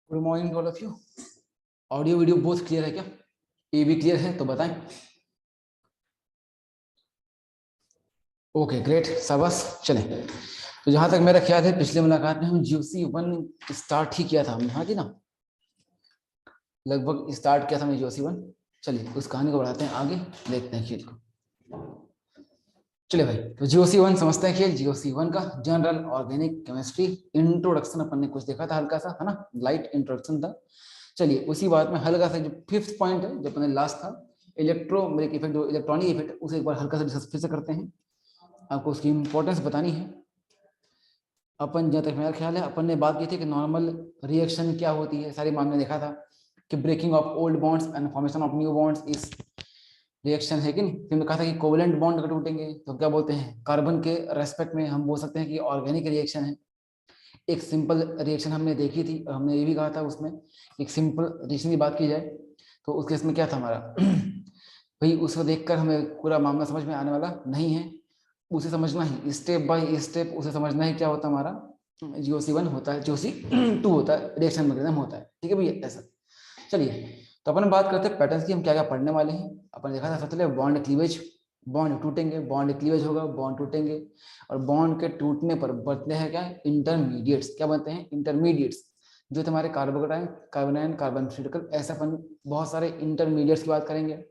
Good morning all of you. Audio video both clear है क्या? ये भी क्लियर है तो बताएं। ओके ग्रेट, शाबाश। चलें, तो जहां तक मेरा ख्याल है पिछले मुलाकात में हम GOC1 स्टार्ट ही किया था हमने, हाँ जी ना, लगभग स्टार्ट किया था हमने GOC1। चलिए उस कहानी को बढ़ाते हैं आगे, देखते हैं खेल को। चलिए भाई, तो GOC1 समझते हैं खेल। GOC1 का जनरल ऑर्गेनिक केमिस्ट्री इंट्रोडक्शन अपन ने कुछ देखा था, हल्का सा, है ना, लाइट इंट्रोडक्शन था। चलिए उसी बात में हल्का सा जो फिफ्थ पॉइंट है जो अपने लास्ट था, इलेक्ट्रोमैग्नेटिक इफेक्ट, जो इलेक्ट्रॉनिक इफेक्ट, उसे एक बार हल्का सा डिस्कस फिर से करते हैं। आपको उसकी इंपॉर्टेंस बतानी है। अपन जहाँ तक मेरा ख्याल है अपन ने बात की थी कि नॉर्मल रिएक्शन क्या होती है, सारे मामले देखा था कि breaking of old bonds and formation of new bonds इस रिएक्शन है कि नहीं। फिर मैं कहा था कि कोवेलेंट बॉन्ड अगर टूटेंगे तो क्या बोलते हैं, कार्बन के रेस्पेक्ट में हम बोल सकते हैं कि ऑर्गेनिक रिएक्शन है। एक सिंपल रिएक्शन हमने देखी थी और हमने ये भी कहा था उसमें, एक सिंपल रिएक्शन की बात की जाए तो उस केस में क्या था हमारा भाई, उसको देखकर हमें पूरा मामला समझ में आने वाला नहीं है। उसे समझना ही स्टेप बाय स्टेप, उसे समझना ही क्या होता है हमारा GOC1 होता है, GOC2 होता है, रिएक्शन मैकेनिज्म होता है। ठीक है भैया, ऐसा। चलिए तो अपन बात करते हैं पैटर्न्स की, हम क्या क्या पढ़ने वाले हैं। अपन देखा था सबसे पहले बॉन्ड क्लीवेज, बॉन्ड टूटेंगे, बॉन्ड क्लीवेज होगा, बॉन्ड टूटेंगे, और बॉन्ड के टूटने पर बनते हैं क्या, इंटरमीडिएट्स। क्या बनते हैं, इंटरमीडिएट्स, जो तुम्हारे कार्बोकेटाइन, कार्बोनाइन, कार्बन थ्री, ऐसा अपन बहुत सारे इंटरमीडिएट्स की बात करेंगे।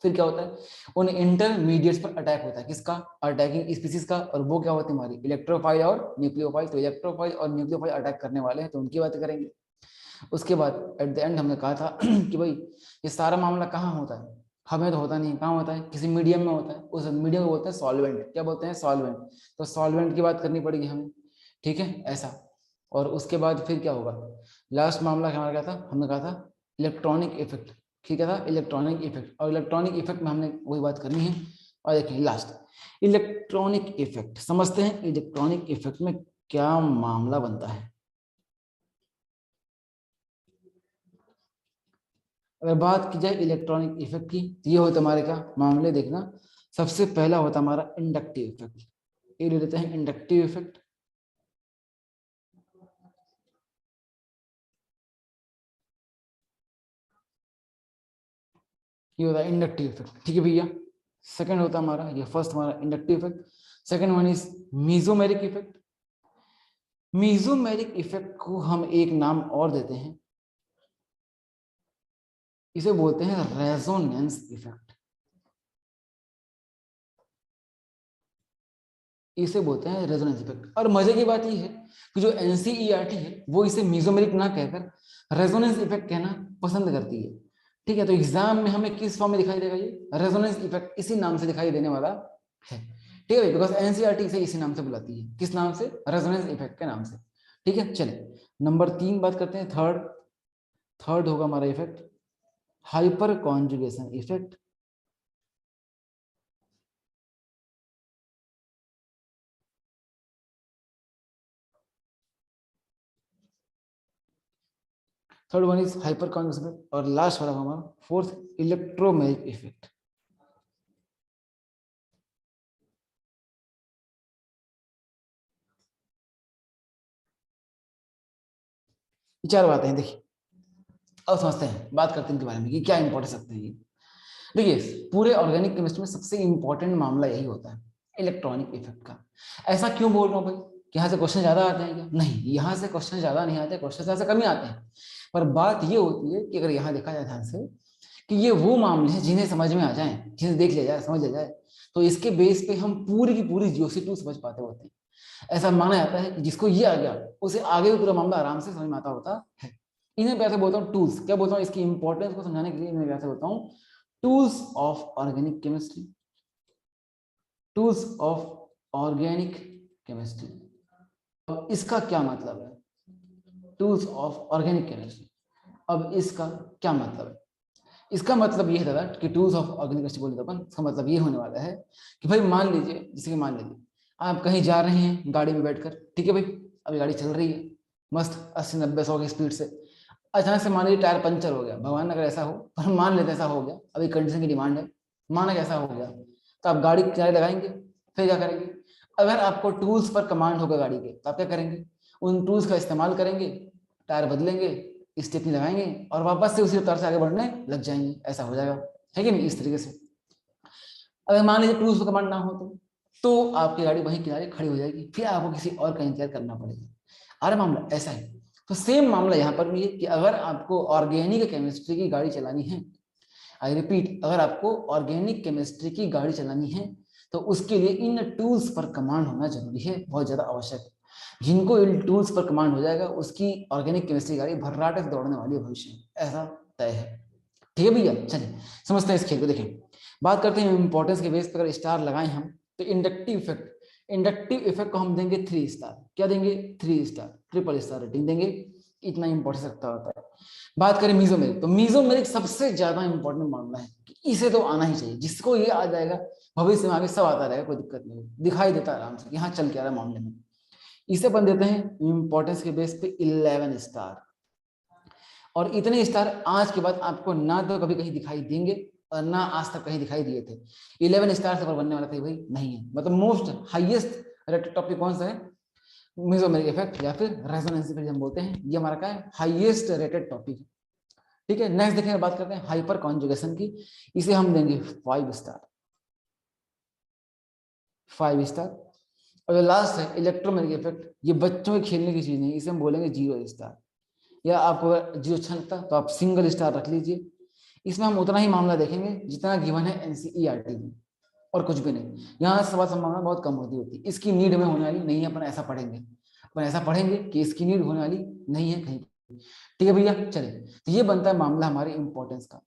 फिर क्या होता है, उन इंटरमीडिएट्स पर अटैक होता है, किसका, अटैकिंग स्पीसीज का, और वो क्या होती है हमारी इलेक्ट्रोफाइल और न्यूक्लियोफाइल। तो इलेक्ट्रोफाइल और न्यूक्लियोफाइल अटैक करने वाले हैं तो उनकी बात करेंगे। उसके बाद एट द एंड हमने कहा था कि भाई ये सारा मामला कहाँ होता है, हमें तो होता नहीं, कहाँ होता है, किसी मीडियम में होता है। उस मीडियम को बोलते हैं सॉल्वेंट। क्या बोलते हैं, सॉल्वेंट। तो सॉल्वेंट की बात करनी पड़ेगी हमें, ठीक है, ऐसा। और उसके बाद फिर क्या होगा, लास्ट मामला हमारा क्या था, हमने कहा था इलेक्ट्रॉनिक इफेक्ट। ठीक है था, इलेक्ट्रॉनिक इफेक्ट, और इलेक्ट्रॉनिक इफेक्ट में हमने वही बात करनी है। और देखिए लास्ट इलेक्ट्रॉनिक इफेक्ट, समझते हैं इलेक्ट्रॉनिक इफेक्ट में क्या मामला बनता है। अगर बात की जाए इलेक्ट्रॉनिक इफेक्ट की तो ये होता हमारे क्या मामले, देखना। सबसे पहला होता हमारा इंडक्टिव इफेक्ट, ये ले लेते हैं इंडक्टिव इफेक्ट। ये होता है इंडक्टिव इफेक्ट, ठीक है भैया। सेकंड होता है हमारा, ये फर्स्ट हमारा inductive effect. Second one is mesomeric effect. Mesomeric effect को हम एक नाम और देते हैं, इसे बोलते हैं रेजोनेंस इफेक्ट। इसे बोलते हैं रेजोनेंस इफेक्ट। और मजे की बात यह है कि जो एनसीईआरटी है वो इसे मीजोमेरिक ना कहकर रेजोनेंस इफेक्ट कहना पसंद करती है। ठीक है, तो एग्जाम में हमें किस फॉर्म में दिखाई देगा? ये रेजोनेंस इफेक्ट इसी नाम से दिखाई देने वाला है। ठीक है, बिकॉज एनसीईआरटी इसे इसी नाम से बुलाती है। किस नाम से? रेजोनेंस इफेक्ट के नाम से। ठीक है, चलिए नंबर 3 बात करते हैं। थर्ड होगा हमारा effect hyper conjugation effect. Third one is hyper conjugation effect. और लास्ट वाला हमारा फोर्थ इलेक्ट्रोमैग्नेटिक इफेक्ट। चार बातें हैं, देखिए अब समझते हैं, बात करते हैं इनके बारे में कि क्या इंपॉर्टेंस रखते हैं ये। देखिए पूरे ऑर्गेनिक केमिस्ट्री में सबसे इंपॉर्टेंट मामला यही होता है, इलेक्ट्रॉनिक इफेक्ट का। ऐसा क्यों बोल रहा हूँ भाई कि यहाँ से क्वेश्चन ज्यादा आते हैं क्या? नहीं, यहाँ से क्वेश्चन ज्यादा नहीं आते, क्वेश्चन यहाँ से कम ही आते हैं। पर बात ये होती है कि अगर यहाँ देखा जाए ध्यान से कि ये वो मामले हैं जिन्हें समझ में आ जाए, जिन्हें देख लिया जाए, समझ लिया जाए, तो इसके बेस पे हम पूरी की पूरी GOC2 समझ पाते होते हैं। ऐसा माना जाता है कि जिसको ये आ गया उसे आगे भी पूरा मामला आराम से समझ में आता होता है। इन्हें वैसे बोलता हूँ टूल्स। क्या बोलता हूँ? इसकी इंपॉर्टेंस को समझाने के लिए इन्हें वैसे बोलता हूँ tools of organic chemistry. Tools of organic chemistry. अब इसका क्या मतलब है? टूल्स ऑफ ऑर्गेनिक केमिस्ट्री, अब इसका क्या मतलब है? इसका मतलब ये है दादा कि टूल्स ऑफ ऑर्गेनिक केमिस्ट्री बोले तो अपन, इसका मतलब ये होने वाला है कि भाई मान लीजिए, जैसे कि मान लीजिए आप कहीं जा रहे हैं गाड़ी में बैठकर, ठीक है भाई, अभी गाड़ी चल रही है मस्त 80-90-100 की स्पीड से, अचानक से मान लीजिए टायर पंचर हो गया, भगवान अगर ऐसा हो, पर मान लेते ऐसा हो गया, अभी कंडीशन की डिमांड है, माना कैसा हो गया, तो आप गाड़ी किनारे लगाएंगे, फिर क्या करेंगे? अगर आपको टूल्स पर कमांड होगा गाड़ी के, तो आप क्या करेंगे? उन टूल्स का इस्तेमाल करेंगे, टायर बदलेंगे, स्टेपनी लगाएंगे और वापस से उसी रफ्तार से आगे बढ़ने लग जाएंगे। ऐसा हो जाएगा, है कि नहीं? इस तरीके से अगर मान लीजिए टूल्स पर कमांड ना हो तो आपकी गाड़ी वहीं किनारे खड़ी हो जाएगी, फिर आपको किसी और का इंतजार करना पड़ेगा। अरे मामला ऐसा है, तो सेम मामला यहाँ पर भी है कि अगर आपको ऑर्गेनिक केमिस्ट्री की गाड़ी चलानी है, आई रिपीट, अगर आपको ऑर्गेनिक केमिस्ट्री की गाड़ी चलानी है तो उसके लिए इन टूल्स पर कमांड होना जरूरी है, बहुत ज्यादा आवश्यक है। जिनको इन टूल्स पर कमांड हो जाएगा उसकी ऑर्गेनिक केमिस्ट्री गाड़ी भर्राटे से दौड़ने वाली है भविष्य में, ऐसा तय है। ठीक है भैया, चलिए समझते हैं इस खेल को। देखें, बात करते हैं इंपॉर्टेंस के बेस पर अगर स्टार लगाएं हम, तो इंडक्टिव इफेक्ट, इंडक्टिव इफेक्ट को हम देंगे 3 स्टार। क्या देंगे? 3 स्टार, ट्रिपल स्टार रेटिंग देंगे, इतना इंपॉर्टेंस रखता होता है। बात करें मीजोमेरिक, तो मीजोमेरिक सबसे ज्यादा इंपॉर्टेंट मामला है कि इसे तो आना ही चाहिए, जिसको ये आ जाएगा भविष्य में आगे सब आता रहेगा, कोई दिक्कत नहीं, दिखाई देता आराम से यहाँ चल के आ रहा है मामले में। इसे अपन देते हैं इंपॉर्टेंस के बेस पे 11 स्टार। और इतने स्टार आज के बाद आपको ना तो कभी कहीं दिखाई देंगे और ना आज तक कहीं दिखाई दिए थे। 11 स्टार से बनने वाला था भाई नहीं है, मतलब मोस्ट हाईएस्ट रेटेड टॉपिक कौन सा है? मेसोमेरिक इफेक्ट या फिर रेजोनेंस इफेक्ट हम बोलते हैं, ये हमारा क्या है? हाईएस्ट रेटेड टॉपिक है। ठीक है, नेक्स्ट देखें, बात करते हैं हाइपर कॉन्जुगेशन की। इसे हम देंगे 5 स्टार, 5 स्टार। और जो लास्ट है इलेक्ट्रोमैग्नेटिक इफेक्ट, ये बच्चों के खेलने की चीज नहीं, इसे हम बोलेंगे 0 स्टार। या आपको 0 अच्छा लगता तो आप सिंगल स्टार रख लीजिए। इसमें हम उतना ही मामला देखेंगे जितना गिवन है एनसीईआरटी में, और कुछ भी नहीं। यहाँ सवाल संभावना बहुत कम होती है, इसकी नीड में होने वाली नहीं है। अपन ऐसा पढ़ेंगे, अपन ऐसा पढ़ेंगे कि इसकी नीड होने वाली नहीं है कहीं। ठीक है भैया, चलिए, तो ये बनता है मामला हमारे इंपॉर्टेंस का।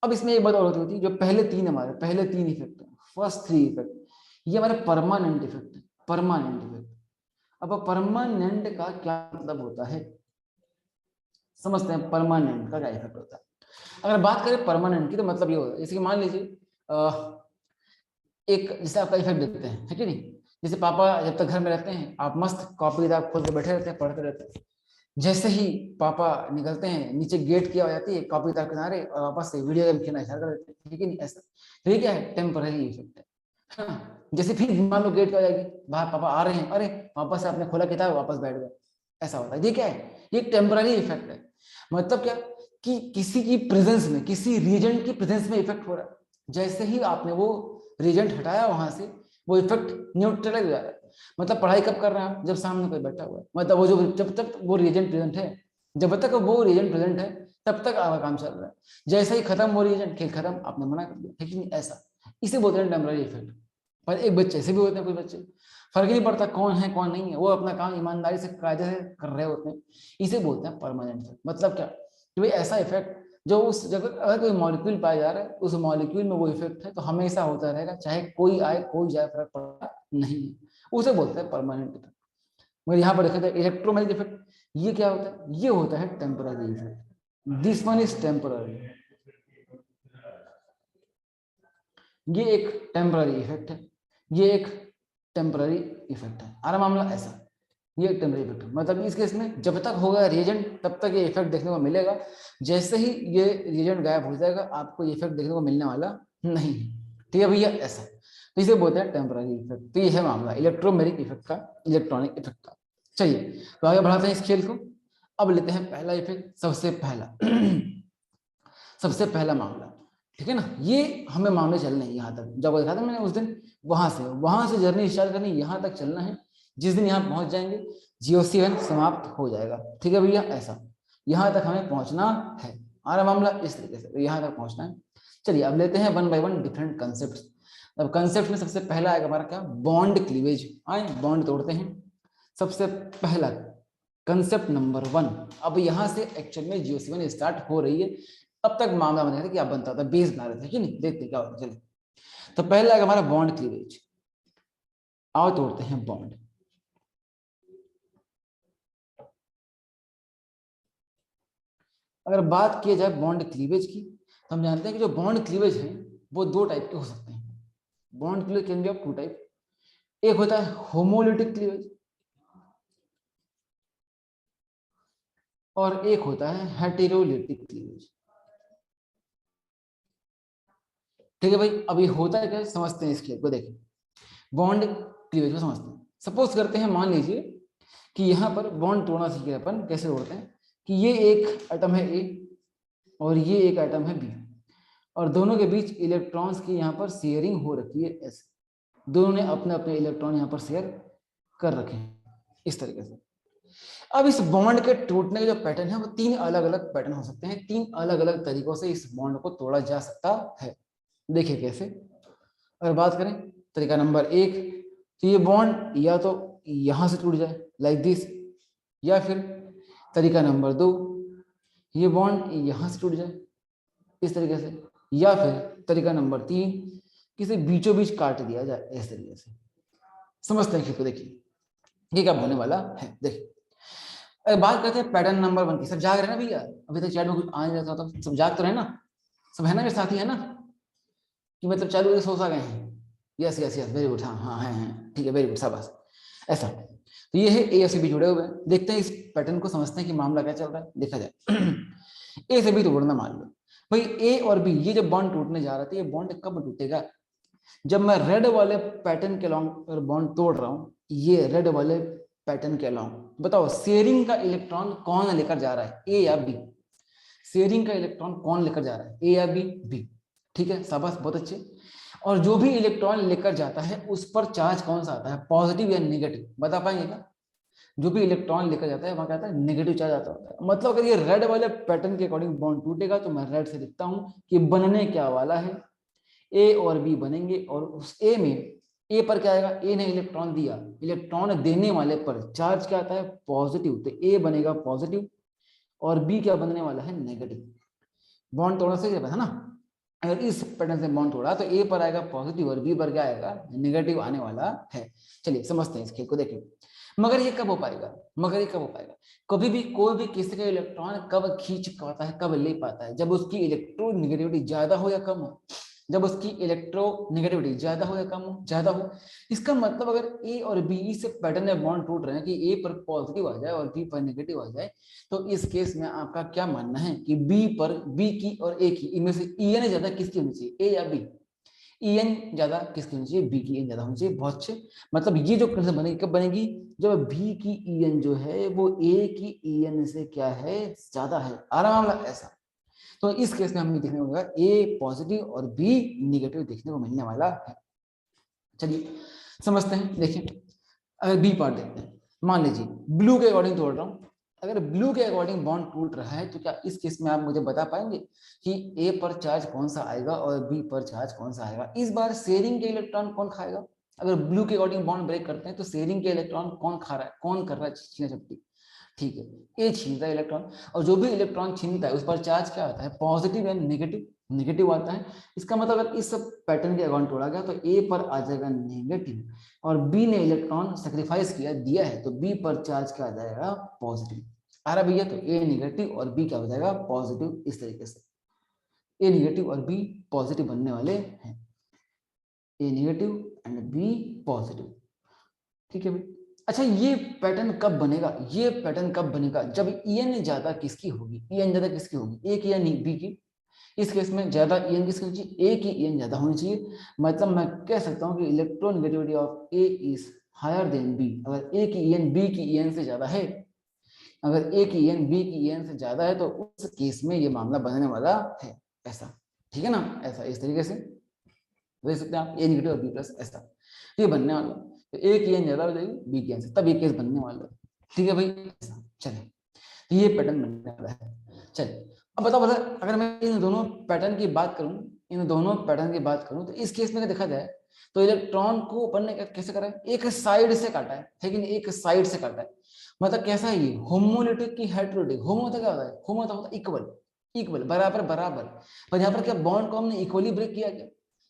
अब इसमें एक बात और होती है, जो पहले तीन इफेक्ट, फर्स्ट 3 इफेक्ट, ये हमारे परमानेंट इफेक्ट है। परमानेंट इफेक्ट, अब परमानेंट का क्या मतलब होता है समझते हैं। परमानेंट का क्या इफेक्ट होता है? अगर बात करें परमानेंट की, तो मतलब ये होता है, जैसे कि मान लीजिए एक जैसे आपका इफेक्ट देते हैं, है कि नहीं? जैसे पापा जब तक घर में रहते हैं, आप मस्त कॉपी किताब खोल के बैठे रहते हैं, पढ़ते रहते हैं। जैसे ही पापा निकलते हैं, नीचे गेट की आवाज आती है, कॉपी किताब किनारे, और वापस से वीडियो गेम खेलना स्टार्ट कर देते हैं, ठीक है नहीं? ऐसा तो ये क्या है? टेम्पररी इफेक्ट है। हाँ, जैसे फिर मान लो गेट की आवाज आएगी, बाहर पापा आ रहे हैं, अरे वापस से आपने खोला किताब, वापस बैठ गए, ऐसा होता है। ये क्या है? ये टेम्पररी इफेक्ट है। मतलब क्या कि किसी की प्रेजेंस में, किसी रीजेंट की प्रेजेंस में इफेक्ट हो रहा है, जैसे ही आपने वो रीजेंट हटाया वहां से, वो इफेक्ट न्यूट्रलाइज हो जा रहा है। मतलब पढ़ाई कब कर रहे हैं आप, जब सामने कोई बैठा हुआ है, मतलब वो जो जब तक वो रीजन प्रेजेंट है, जब तक वो रीजन प्रेजेंट है तब तक आपका काम चल रहा है। जैसे ही खत्म वो रीजन, खेल खत्म, आपने मना कर दिया, है कि नहीं? ऐसा इसे बोलते हैं टेम्पररी इफेक्ट। पर एक बच्चे ऐसे भी होते हैं, कुछ बच्चे फर्क ही नहीं पड़ता कौन है कौन नहीं है, वो अपना काम ईमानदारी से कायदे से कर रहे होते हैं, इसे बोलते हैं परमानेंट इफेक्ट। मतलब क्या कि भाई ऐसा इफेक्ट जो उस जगह अगर कोई मॉलिक्यूल पाया जा रहा है, उस मॉलिक्यूल में वो इफेक्ट है तो हमेशा होता रहेगा, चाहे कोई आए कोई जाए, फर्क पड़ता नहीं है, उसे बोलते हैं परमानेंट इफेक्ट। मगर यहाँ पर देखा जाए इलेक्ट्रोमैग्नेटिक इफेक्ट, ये क्या होता है? ये होता है temporary effect. This one is temporary, ये एक टेम्पररी इफेक्ट है, ये एक टेम्पररी इफेक्ट है। आरा मामला ऐसा, ये एक टेम्पररी इफेक्ट है। मतलब इस केस में जब तक होगा रिएजेंट तब तक ये इफेक्ट देखने को मिलेगा, जैसे ही ये रिएजेंट गायब हो जाएगा आपको ये इफेक्ट देखने को मिलने वाला नहीं है। ठीक है भैया, ऐसा तो इसे बोलते हैं टेम्पररी इफेक्ट। तो ये है मामला इलेक्ट्रोमैग्नेटिक इफेक्ट का, इलेक्ट्रॉनिक इफेक्ट का। चलिए तो आगे बढ़ाते हैं इस खेल को। अब लेते हैं पहला इफेक्ट, सबसे पहला सबसे पहला मामला, ठीक है ना? ये हमें मामले चलने हैं यहाँ तक, जब देखा था मैंने उस दिन, वहां से जर्नी स्टार्ट करनी, यहाँ तक चलना है। जिस दिन यहाँ पहुंच जाएंगे GOC1 समाप्त हो जाएगा। ठीक है भैया, ऐसा यहाँ तक हमें पहुंचना है। आ रहा मामला इस तरीके से, तो यहाँ तक पहुंचना है। चलिए अब लेते हैं one by one different concept. अब कंसेप्ट में सबसे पहला आएगा हमारा क्या, बॉन्ड क्लीवेज। आए बॉन्ड तोड़ते हैं। सबसे पहला कंसेप्ट नंबर 1। अब यहाँ से एक्चुअल में GOC1 स्टार्ट हो रही है। अब तक मामला बना था, क्या बनता था, बेस बना रहे थे कि नहीं, देखते क्या होता है। चलिए तो पहला है हमारा बॉन्ड क्लीवेज। आओ तोड़ते हैं बॉन्ड। अगर बात की जाए बॉन्ड क्लीवेज की, तो हम जानते हैं कि जो बॉन्ड क्लीवेज है वो दो टाइप के हो सकते हैं। Bond cleavage can be of two type. एक होता है होमोलिटिक क्लीवेज और एक होता है हेटेरोलिटिक क्लीवेज। ठीक है भाई, अभी होता है क्या, समझते हैं इस खेल को। देखिए बॉन्ड क्लीवेज को समझते हैं। सपोज करते हैं, मान लीजिए कि यहाँ पर बॉन्ड तोड़ना सीखे अपन, कैसे तोड़ते हैं कि ये एक एटम है A और ये एक एटम है B, और दोनों के बीच इलेक्ट्रॉन्स की यहाँ पर शेयरिंग हो रखी है ऐसे। दोनों ने अपने अपने इलेक्ट्रॉन यहाँ पर शेयर कर रखे हैं इस तरीके से। अब इस बॉन्ड के टूटने के जो पैटर्न है वो तीन अलग अलग पैटर्न हो सकते हैं। तीन अलग अलग तरीकों से इस बॉन्ड को तोड़ा जा सकता है। देखिए कैसे। अगर बात करें तरीका नंबर 1, तो ये बॉन्ड या तो यहां से टूट जाए लाइक दिस, या फिर तरीका नंबर 2, ये बॉन्ड यहां से टूट जाए इस तरीके से, या फिर तरीका नंबर 3, किसी बीचों बीच काट दिया जाए इस तरीके से। समझते हैं, देखिए ये क्या होने वाला है। देखिए अगर बात करते हैं पैटर्न नंबर 1 की, सब जाग रहे हैं ना भैया? अभी तक चैट में कुछ आ नहीं रहा था, तो सब जाग तो रहे ना? सब है ना मेरे साथी, है ना? कि मतलब चालू करके सो सा गए हैं? Yes yes yes, very good. हाँ हाँ है, ठीक है, वेरी गुड, शाबाश। ऐसा तो ये है A और C जुड़े हुए हैं। देखते हैं इस पैटर्न को, समझते हैं कि मामला क्या चल रहा है। देखा जाए A से B तोड़ना, मान लो भाई A और B ये जब बॉन्ड टूटने जा रहा था, ये बॉन्ड कब टूटेगा? जब मैं रेड वाले पैटर्न के अलॉन्ग बॉन्ड तोड़ रहा हूँ, ये रेड वाले पैटर्न के अलॉन्ग, बताओ शेयरिंग का इलेक्ट्रॉन कौन लेकर जा रहा है, A या B? शेयरिंग का इलेक्ट्रॉन कौन लेकर जा रहा है, A या B? ठीक है, शाबाश, बहुत अच्छे। और जो भी इलेक्ट्रॉन लेकर जाता है उस पर चार्ज कौन सा आता है, पॉजिटिव या नेगेटिव? बता पाएंगे क्या? जो भी इलेक्ट्रॉन लेकर जाता है वहां क्या आता है, नेगेटिव चार्ज आता है। मतलब अगर ये रेड वाले पैटर्न के अकॉर्डिंग बॉन्ड टूटेगा तो मैं रेड से लिखता हूं कि बनने क्या वाला है, A और B बनेंगे। और उस A में, A पर क्या आएगा, A ने इलेक्ट्रॉन दिया, इलेक्ट्रॉन देने वाले पर चार्ज क्या आता है, पॉजिटिव, तो A बनेगा पॉजिटिव और B क्या बनने वाला है, नेगेटिव। बॉन्ड तोड़ना सही है ना? अगर इस पैटर्न से बॉन्ड तोड़ा तो ए पर आएगा पॉजिटिव और बी पर क्या आएगा, नेगेटिव आने वाला है। चलिए समझते हैं इस खेल को। देखिए मगर ये कब हो पाएगा, कभी भी कोई भी किसी का इलेक्ट्रॉन कब खींच पाता है, कब ले पाता है, जब उसकी इलेक्ट्रोनेगेटिविटी ज्यादा हो या कम हो। जब उसकी इलेक्ट्रोनेगेटिविटी ज्यादा हो या कम हो, ज्यादा हो। इसका मतलब अगर ए और बी से पैटर्न में बॉन्ड टूट रहे हैं कि ए पर पॉजिटिव आ जाए और बी पर नेगेटिव आ जाए, तो इस केस में आपका क्या मानना है कि बी की और ए की, इनमें से ईएन ज्यादा किसकी होनी चाहिए, ए या बी? ईएन ज्यादा किसकी होनी चाहिए, बी की ईएन ज्यादा होनी चाहिए। बहुत अच्छे। मतलब ये जो कंडीशन बनेगी कब बनेगी, जब बी की ईएन जो है वो ए की ईएन से क्या है, ज्यादा है। आराम ऐसा। तो इस केस में हमें देखने को मिलेगा ए पॉजिटिव और बी निगेटिव देखने को मिलने वाला है। चलिए समझते हैं। देखिए अगर बी पार्ट देखते हैं, मान लीजिए ब्लू के अकॉर्डिंग तोड़ रहा हूं, अगर ब्लू के अकॉर्डिंग बॉन्ड टूट रहा है तो क्या इस केस में आप मुझे बता पाएंगे कि ए पर चार्ज कौन सा आएगा और बी पर चार्ज कौन सा आएगा? इस बार शेयरिंग के इलेक्ट्रॉन कौन खाएगा? अगर ब्लू के अकॉर्डिंग बॉन्ड ब्रेक करते हैं तो शेयरिंग के इलेक्ट्रॉन कौन खा रहा है, कौन कर रहा है छीना झपटी? ठीक है, ए छीनता है इलेक्ट्रॉन, और जो भी इलेक्ट्रॉन छीनता है उस पर चार्ज क्या आता है? पॉजिटिव या नेगेटिव? नेगेटिव आता है। इसका मतलब अगर इस सब पैटर्न के अकॉर्डिंग तोड़ा गया तो ए पर आ जाएगा नेगेटिव, और बी ने इलेक्ट्रॉन सेक्रीफाइस किया दिया है तो बी पर चार्ज क्या आ जाएगा? पॉजिटिव। आ रहा भैया? तो ए नेगेटिव और बी क्या हो जाएगा? पॉजिटिव। इस तरीके से ए नेगेटिव और बी पॉजिटिव बनने वाले हैं, ए नेगेटिव एंड बी पॉजिटिव। ठीक है भाई। अच्छा ये पैटर्न कब बनेगा? ये पैटर्न कब बनेगा? जब ईएन ज्यादा किसकी होगी? ईएन ज्यादा किसकी होगी? ए की या बी की? इस केस में ज्यादा ईएन किसकी होनी चाहिए? ए की ईएन ज्यादा होनी चाहिए। मतलब मैं कह सकता हूं कि electronegativity of A is higher than B. अगर ए की ईएन बी की ईएन से ज्यादा है, अगर ए की ईएन बी की ईएन से ज्यादा है तो उस केस में ये मामला बनने वाला है ऐसा। ठीक है ना? ऐसा इस तरीके से देख सकते हैं आप, ए नेगेटिव और बी प्लस ऐसा ये बनने वाला। तो ए की एन ज्यादा हो जाएगी बी की एन से, तब ये केस बनने वाला है। ठीक है भाई ऐसा। चलिए तो ये पैटर्न बनने वाला है। चलिए अब बताओ अगर मैं इन दोनों पैटर्न की बात करूं, इन दोनों पैटर्न की बात करूं तो इस केस में देखा जाए तो इलेक्ट्रॉन को अपन ने कैसे करा है? एक साइड से काटा है, लेकिन एक साइड से काटा है। मतलब कैसा है ये? होमोलिटिक की हेटेरोलिटिक? होमो होता क्या होता है? होमो होता है इक्वल, इक्वल बराबर बराबर। पर यहाँ पर क्या बॉन्ड को हमने इक्वली ब्रेक किया गया?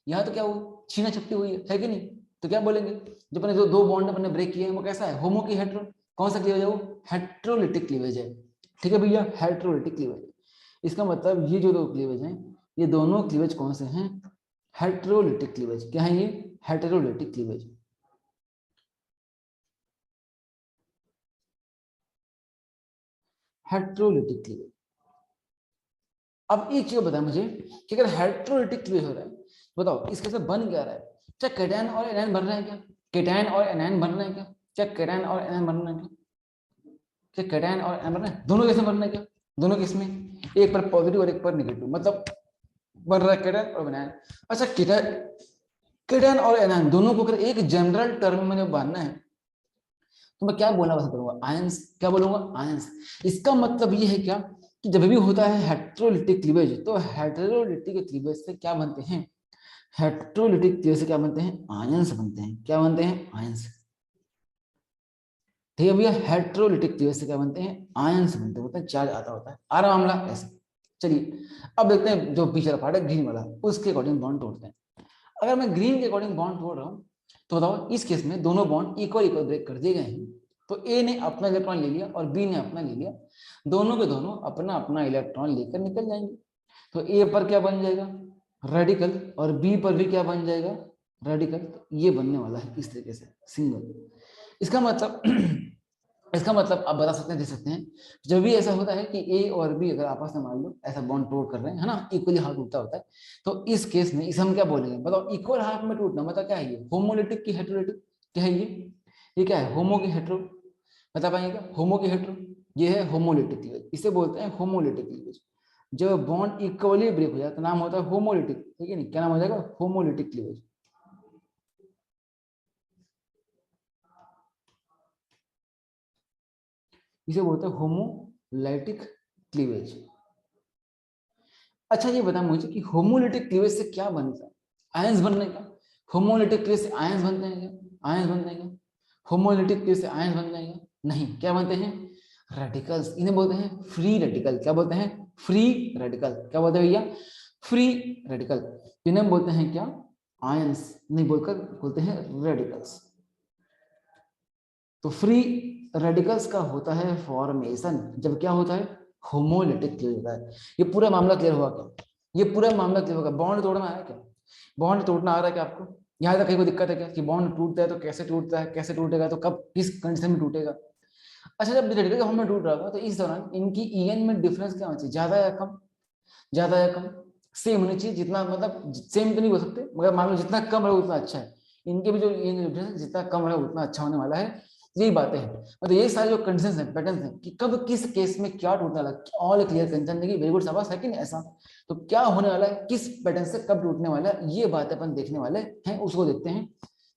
यहाँ तो क्या हुआ? छीना छपटी हुई है कि नहीं? तो क्या बोलेंगे जो अपने जो दो बॉन्ड अपने ब्रेक किए हैं वो कैसा है? होमो की हेटेरो। कौन सा क्लीवेज है वो? हेटेरोलिटिक क्लीवेज है। ठीक है भैया, हेटेरोलिटिक क्लीवेज। इसका मतलब ये जो दो क्लीवेज हैं ये दोनों क्लीवेज कौन से हैं? Heterolytic cleavage. क्या है ये? Heterolytic cleavage. Heterolytic cleavage. अब एक चीज बताया मुझे कि अगर हेटेरोलिटिक क्लीवेज हो रहा है, बताओ इसके से बन क्या रहा है? क्या केटायन और एनायन बन रहे हैं क्या? केटायन और एनायन बन रहे हैं क्या? क्या केटायन और एनायन बन रहे हैं क्या? क्या केटायन और एनायन बन रहे हैं? दोनों कैसे बन रहे हैं क्या? दोनों केस में एक पर पॉजिटिव और एक पर नेगेटिव, मतलब बन रहा है केटायन और एनायन। अच्छा केटायन और एनायन दोनों को अगर एक जनरल टर्म में जब बांधना है तो मैं क्या बोलना पसंद करूंगा? आयंस। क्या बोलूंगा? आयंस। इसका मतलब ये है क्या कि जब भी होता है हेटेरोलिटिक क्लीवेज तो हेटेरोलिटिक क्लीवेज से क्या बनते हैं? हेटेरोलिटिक क्लीवेज से क्या बनते हैं? आयंस बनते हैं। क्या बनते हैं? आयंस। ठीक है भैया, हेटेरोलिटिक क्लीवेज से क्या बनते हैं? आयंस बनते होते हैं, चार्ज आता होता है। आ रहा मामला ऐसे। चलिए अब देखते हैं जो पिछला पार्ट है ग्रीन वाला, उसके अकॉर्डिंग बॉन्ड तोड़ते हैं। अगर मैं ग्रीन के अकॉर्डिंग बॉन्ड तोड़ रहा हूँ तो बताओ इस केस में दोनों बॉन्ड इक्वल इक्वल ब्रेक कर दिए गए हैं। तो ए ने अपना इलेक्ट्रॉन ले लिया और बी ने अपना ले लिया, दोनों के दोनों अपना अपना इलेक्ट्रॉन लेकर निकल जाएंगे। तो ए पर क्या बन जाएगा? रेडिकल, और बी पर भी क्या बन जाएगा? रेडिकल। तो ये बनने वाला है इस तरीके से सिंगल। इसका मतलब इसका मतलब आप बता सकते हैं, दे सकते हैं जब भी ऐसा होता है कि ए और बी अगर आपस में मान लो ऐसा बॉन्ड तोड़ कर रहे हैं, है ना, इक्वली हाफ टूटता होता है, तो इस केस में इसे हम क्या बोलेंगे? बताओ इक्वल हाफ में टूटना मतलब क्या है? ये होमोलिटिक की हेटेरोलिटिक? क्या है ये क्या है? होमो की हेटेरो। बता पाएंगे क्या? होमो की हेटेरो। ये है होमोलिटिक क्लीवेज, इसे बोलते हैं होमोलिटिक क्लीवेज। जब बॉन्ड इक्वली ब्रेक हो जाए तो नाम होता है होमोलिटिक। ठीक है नहीं? क्या नाम हो जाएगा? Homolytic cleavage. इसे बोलते हैं होमोलाइटिक क्लीवेज। अच्छा ये बता मुझे कि होमोलिटिक क्लीवेज से क्या बनता है? आयंस बनने का। होमोलिटिक क्लीवेज से आयंस बनते हैं क्या? आयंस बनते हैं क्या? होमोलिटिक क्लीवेज से आयंस बनते हैं क्या? नहीं। क्या बनते हैं? रेडिकल्स। इन्हें बोलते हैं फ्री रेडिकल। क्या बोलते हैं? Free radical. क्या बोलते हैं भैया? Free radical. इन्हें बोलते हैं क्या? आयंस। नहीं बोलकर बोलते हैं रेडिकल्स। तो फ्री रेडिकल्स का होता है फॉर्मेशन जब क्या होता है? होमोलिटिक क्लियर होता है। ये पूरा मामला क्लियर हुआ क्या? ये पूरा मामला क्लियर होगा। बॉन्ड तोड़ना है क्या? बॉन्ड तोड़ना आ रहा है क्या आपको? यहाँ तक कहीं कोई दिक्कत है क्या कि बॉन्ड टूटता है तो कैसे टूटता है, कैसे टूटेगा, तो कब किस कंडीशन में टूटेगा? अच्छा जब रेडिकल का फॉर्म में टूट रहा था तो इस दौरान इनकी ईएन में डिफरेंस क्या होना चाहिए? ज्यादा या कम? ज्यादा या कम? सेम होनी चाहिए। जितना मतलब सेम तो नहीं हो सकते मगर मान लो जितना कम रहे उतना अच्छा है। इनके भी जो डिफरेंस जितना कम रहे उतना अच्छा होने वाला है। यही बातें हैं, मतलब ये सारे जो कंडीशंस हैं, पैटर्न्स हैं कि कब किस केस में क्या टूटने वाला है, ऑल क्लियर कंसेंट देखिए, वेरी गुड शाबाश है कि नहीं ऐसा। तो क्या होने वाला है, किस पैटर्न से कब टूटने वाला है, ये बात अपन देखने वाले हैं, उसको देखते हैं।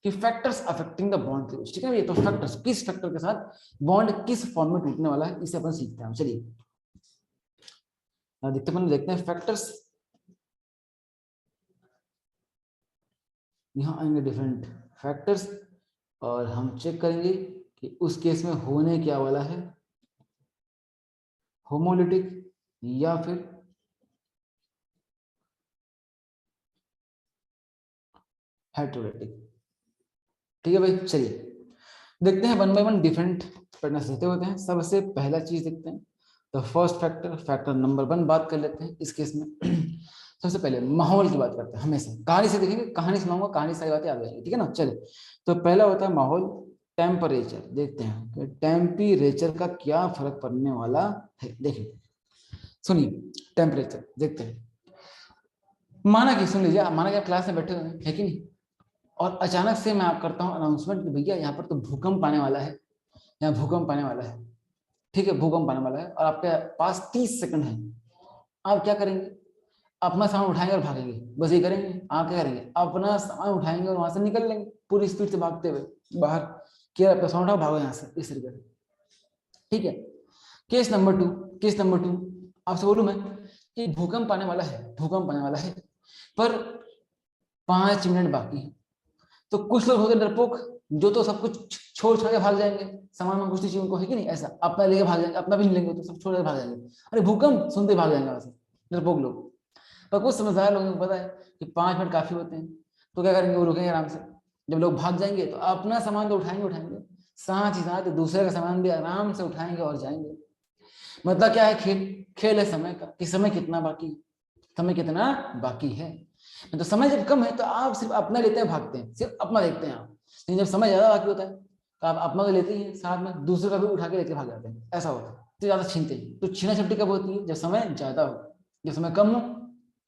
कि factors affecting the bond cleavage, ठीक है। ये तो फैक्टर्स, किस फैक्टर के साथ बॉन्ड किस फॉर्म में टूटने वाला है, इसे अपन सीखते हैं। चलिए देखते हैं फैक्टर्स। यहाँ आएंगे डिफरेंट फैक्टर्स और हम चेक करेंगे कि उस केस में होने क्या वाला है, होमोलिटिक या फिर हेटेरोलिटिक। ठीक है भाई, चलिए देखते हैं one by one different pattern देते होते हैं। सबसे पहला चीज देखते हैं तो फर्स्ट फैक्टर, फैक्टर नंबर 1 बात कर लेते हैं इस केस में। सबसे पहले माहौल की बात करते हैं, हमेशा कहानी से देखेंगे, कहानी सुनाऊंगा, कहानी सारी बातें याद रहेंगी, ठीक है ना। चले तो पहला होता है माहौल, टेम्परेचर। देखते हैं कि टेम्परेचर का क्या फर्क पड़ने वाला है। देखिए सुनिए, टेम्परेचर देखते हैं। माना कि सुन लीजिए, माना कि आप क्लास में बैठे हुए हैं, है कि नहीं, और अचानक से मैं आप करता हूँ अनाउंसमेंट कि भैया यहाँ पर तो भूकंप आने वाला है, यहाँ भूकंप आने वाला है, ठीक है, भूकंप आने वाला है, और आपके पास 30 सेकंड है। आप क्या करेंगे, अपना सामान उठाएंगे और भागेंगे, बस ये करेंगे। आप क्या करेंगे, अपना सामान उठाएंगे और वहां से निकल लेंगे पूरी स्पीड से भागते हुए बाहर, क्या अपना सामान उठाओ भागो यहाँ से, इस तरीके से, ठीक है। केस नंबर 2, केस नंबर 2 आपसे बोलूं मैं कि भूकंप आने वाला है, भूकंप आने वाला है, पर 5 मिनट बाकी है। तो कुछ लोग होते हैं डरपोक, जो तो सब कुछ छोड़ छोड़ के भाग जाएंगे, सामान में कुछ चीज उनको है कि नहीं, ऐसा अपना लेके भाग जाएंगे, अपना भी नहीं लेंगे तो सब छोड़ के भाग जाएंगे, अरे भूकंप सुनते भाग जाएंगे वैसे डरपोक लोग। पर कुछ समझदार लोगों को पता है कि 5 मिनट काफी होते हैं, तो क्या करेंगे, वो रुकेंगे आराम से। जब लोग भाग जाएंगे तो अपना सामान तो उठाएंगे उठाएंगे, साथ ही साथ दूसरे का सामान भी आराम से उठाएंगे और जाएंगे। मतलब क्या है, खेल खेल है समय का, कि समय कितना बाकी है, समय कितना बाकी है। तो समय जब कम है तो आप सिर्फ अपना लेते हैं, भागते हैं, सिर्फ अपना देखते हैं आप। लेकिन जब समय ज्यादा बाकी होता है तो आप अपना तो लेते ही हैं, साथ में दूसरे का भी उठा के लेके भाग जाते हैं, ऐसा होता है। तो ज्यादा छीनते हैं। तो छीना झपटी कब होती है, जब समय ज्यादा हो, जब समय कम हो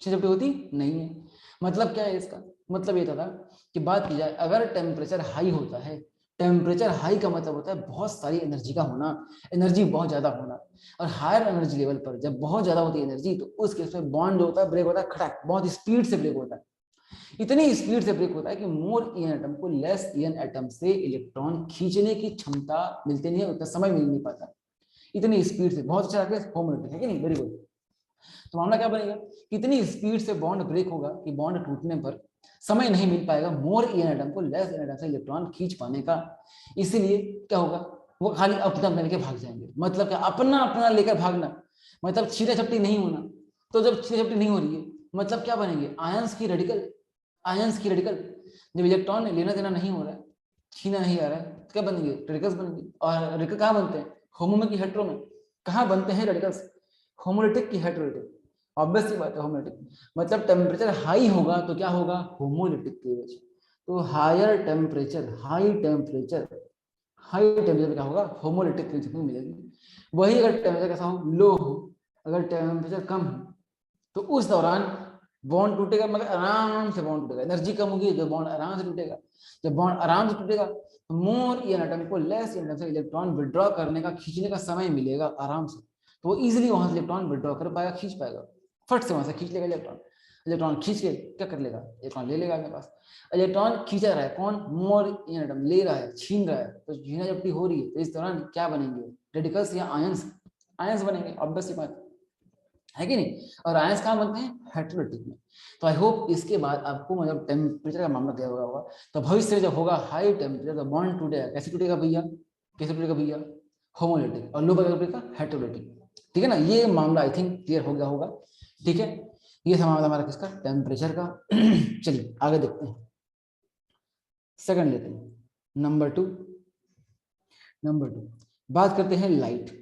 छीना झपटी होती नहीं है। मतलब क्या है इसका, मतलब ये था कि बात की जाए, अगर टेम्परेचर हाई होता है, टेम्परेचर हाई का मतलब होता है बहुत सारी एनर्जी का होना, एनर्जी बहुत ज्यादा होना। और हायर एनर्जी लेवल पर जब बहुत ज्यादा होती है एनर्जी, तो उस केस में बॉन्ड होता है, ब्रेक होता है, खटाक बहुत स्पीड से ब्रेक होता है। इतनी स्पीड से ब्रेक होता है कि मोर ईएन एटम को लेस ईएन एटम से इलेक्ट्रॉन खींचने की क्षमता मिलती नहीं है, उतना समय मिल नहीं पाता, इतनी स्पीड से। बहुत अच्छा होमोलिटिक है कि नहीं, वेरी गुड। तो मामला क्या बनेगा, कितनी स्पीड से बॉन्ड ब्रेक होगा कि बॉन्ड टूटने पर समय नहीं मिल पाएगा मोर ईएन एटम को लेस ईएन एटम से इलेक्ट्रॉन खींच पाने का। इसीलिए क्या होगा, वो खाली अपना अपना लेके भाग जाएंगे। मतलब क्या, अपना अपना लेकर भागना, मतलब छीटा छपटी नहीं होना। तो जब छीटा छपटी नहीं हो रही है, मतलब क्या बनेंगे, आयंस की रेडिकल, आयंस की रेडिकल। जब इलेक्ट्रॉन लेना देना नहीं हो रहा है, छीना नहीं आ रहा है, तो क्या बनेंगे, रेडिकल्स बनेंगे। और रेडिकल कहाँ बनते हैं, होमो में कि हेट्रो में, कहाँ बनते हैं रेडिकल्स, होमोलिटिक की हेट्रोलिटिक। ऑब्वियस सी बात है, होमोलिटिक। मतलब टेम्परेचर हाई होगा तो क्या होगा, होमोलिटिक क्लीवेज। तो higher temperature, high temperature, high temperature क्या होगा, होमोलिटिक क्लीवेज मिलेगी। वही अगर टेम्परेचर कैसा हो, लो हो, अगर टेम्परेचर कम हो, तो उस दौरान बॉन्ड टूटेगा, मगर आराम से बॉन्ड टूटेगा। एनर्जी कम होगी, जो बॉन्ड आराम से टूटेगा। जब बॉन्ड आराम से टूटेगा तो मोर ईएन एटम को लेस ईएन एटम से इलेक्ट्रॉन विड्रॉ करने का, खींचने का समय मिलेगा आराम से। तो वो इजीली वहां से इलेक्ट्रॉन विड्रॉ कर पाएगा, खींच पाएगा, फट से वहां से खींच लेगा इलेक्ट्रॉन। इलेक्ट्रॉन खींच के क्या कर लेगा, इलेक्ट्रॉन ले लेगा अपने पास। इलेक्ट्रॉन खींचा रहा है कौन, मोर ईएन एटम ले रहा है, छीन रहा है। तो छीना जबकि हो रही है, तो इस दौरान क्या बनेंगे, रेडिकल्स या आयंस, आयंस बनेंगे, ऑब्वियस सी बात है कि नहीं। और आयंस कहाँ बनते हैं, हेटेरोलिटिक में। तो आई होप इसके बाद आपको मतलब टेम्परेचर का मामला क्लियर होगा। तो भविष्य में जब होगा हाई टेम्परेचर, तो बॉन्ड टूटेगा, कैसे टूटेगा भैया, कैसे टूटेगा भैया, होमोलिटिक, और लो टूटेगा हेटेरोलिटिक। ठीक है ना, ये मामला आई थिंक क्लियर हो गया होगा। ठीक है, ये था मामला हमारा किसका, टेम्परेचर का। चलिए आगे देखते हैं, सेकंड लेते हैं, नंबर 2। नंबर 2 बात करते हैं लाइट।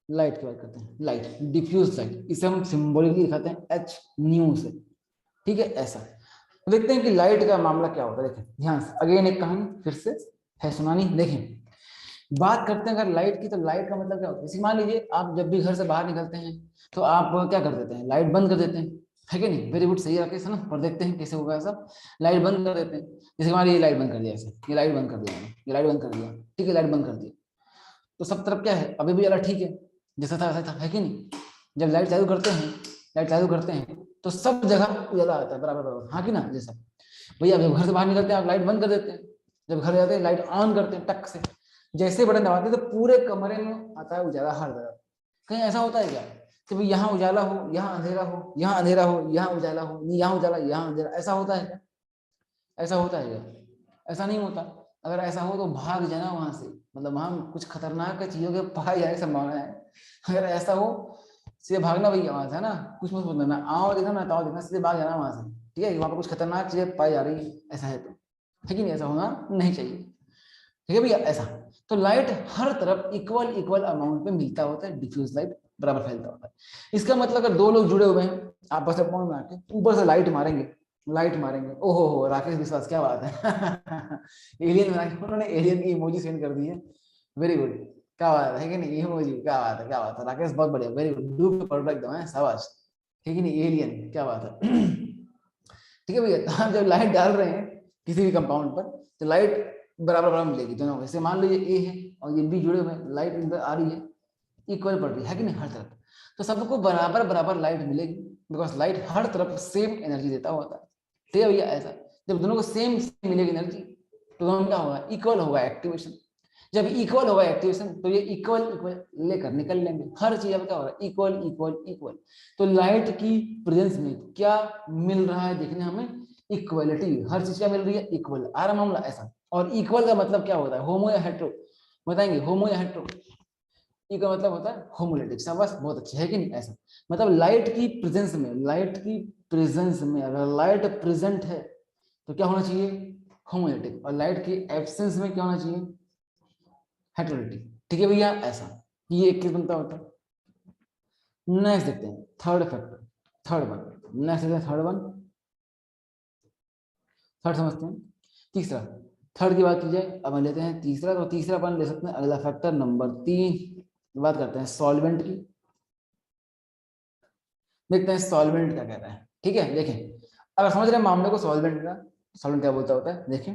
लाइट की बात करते हैं, लाइट, डिफ्यूज लाइट, इसे हम सिंबॉलिकली दिखाते हैं एच न्यू से। ठीक है, ऐसा। तो देखते हैं कि लाइट का मामला क्या होता है। देखें ध्यान से, अगेन एक कहानी फिर से है सुनानी। देखें बात करते हैं अगर लाइट की, तो लाइट का मतलब क्या होता है। जैसे मान लीजिए आप जब भी घर से बाहर निकलते हैं तो आप क्या कर देते हैं, लाइट बंद कर देते हैं, है कि नहीं, वेरी गुड, सही राकेश है ना। और देखते हैं कैसे होगा ऐसा, लाइट बंद कर देते हैं। जैसे हमारी ये लाइट बंद कर दिया, ऐसे ये लाइट बंद कर दिया, ये लाइट बंद कर दिया, ठीक है, लाइट बंद कर दिया। तो सब तरफ क्या है, अभी भी वाला ठीक है, जैसा था वैसा था, है कि नहीं। जब लाइट चालू करते हैं लाइट चालू करते हैं तो सब जगह उजाला आता है बराबर बराबर, हाँ कि ना। जैसा भैया जब घर से बाहर निकलते हैं आप लाइट बंद कर देते हैं, जब घर जाते हैं लाइट ऑन करते हैं टक से, जैसे बटन दबाते हैं तो पूरे कमरे में आता है उजाला हर तरफ। कहीं ऐसा होता है क्या कि भाई यहाँ उजाला हो यहाँ अंधेरा हो, यहाँ अंधेरा हो यहाँ उजाला हो, नहीं यहाँ उजाला यहाँ अंधेरा, ऐसा होता है क्या? ऐसा होता है क्या? ऐसा नहीं होता। अगर ऐसा हो तो भाग जाना वहां से, मतलब वहां कुछ खतरनाक चीजों के पाए जाने की संभावना है। अगर ऐसा हो सीधे भागना भैया वहां से, है ना, कुछ मत बोलना, आओ देखना ना ताओ देखना, सीधे भाग जाना वहां से, ठीक है। वहां पर कुछ खतरनाक चीजें पाई जा रही है, ऐसा है तो, है कि नहीं, ऐसा होना नहीं चाहिए, ठीक है भैया। ऐसा तो लाइट हर तरफ इक्वल इक्वल अमाउंट में मिलता होता है, डिफ्यूज लाइट बराबर फैलता होता है। इसका मतलब अगर दो लोग जुड़े हुए हैं आपस में पॉइंट मार के, ऊपर से लाइट मारेंगे, लाइट मारेंगे, ओहो हो राकेश विश्वास क्या बात है एलियन बना के उन्होंने एलियन की इमोजी सेंड कर दी है, वेरी गुड, क्या बात है कि नहीं, इमोजी क्या बात है, क्या बात है राकेश, बहुत बढ़िया, वेरी गुड, डू परफेक्ट एकदम है, शाबाश, ठीक है नहीं, एलियन क्या बात है ठीक है भैया। तो आप जब लाइट डाल रहे हैं किसी भी कंपाउंड पर तो लाइट बराबर बराबर मिलेगी दोनों को। जैसे मान लीजिए ए है और ये बी जुड़े हुए हैं, लाइट इधर आ रही है, इक्वल पड़ रही है कि नहीं हर तरफ, तो सबको बराबर बराबर लाइट मिलेगी, बिकॉज लाइट हर तरफ सेम एनर्जी देता होता है, ठीक है भैया। ऐसा जब दोनों को सेम मिलेगी एनर्जी तो दोनों क्या होगा, इक्वल होगा एक्टिवेशन। जब इक्वल होगा एक्टिवेशन तो ये इक्वल इक्वल लेकर निकल लेंगे, हर चीज अब क्या होगा, इक्वल इक्वल इक्वल। तो लाइट की प्रेजेंस में क्या मिल रहा है देखने हमें, इक्वलिटी, हर चीज क्या मिल रही है, इक्वल, आ रहा मामला ऐसा। और इक्वल का मतलब क्या होता है, होमो या हेट्रो, बताएंगे, होमो या हेट्रो, ई का मतलब होता है होमोलिटिक, शाबाश बहुत अच्छे, है कि नहीं। ऐसा मतलब लाइट की प्रेजेंस में, लाइट की प्रेजेंस में अगर लाइट प्रेजेंट है तो क्या होना चाहिए, होमोलिटिक, और लाइट की एब्सेंस में क्या होना चाहिए, हेटेरोलिटिक, ठीक है भैया। ऐसा ये एक केस बनता होता है। नेक्स्ट देखते हैं third factor, third one, next देखते हैं थर्ड वन, थर्ड समझते हैं। तीसरा, थर्ड की बात की जाए अब हम लेते हैं तीसरा, तो तीसरा अपन ले सकते हैं अगला फैक्टर नंबर 3, बात करते हैं सॉल्वेंट की, देखते हैं सॉल्वेंट क्या कहता है, ठीक है। देखें अगर समझ रहे हैं मामले को सॉल्वेंट का, सॉल्वेंट क्या बोलता होता है, देखें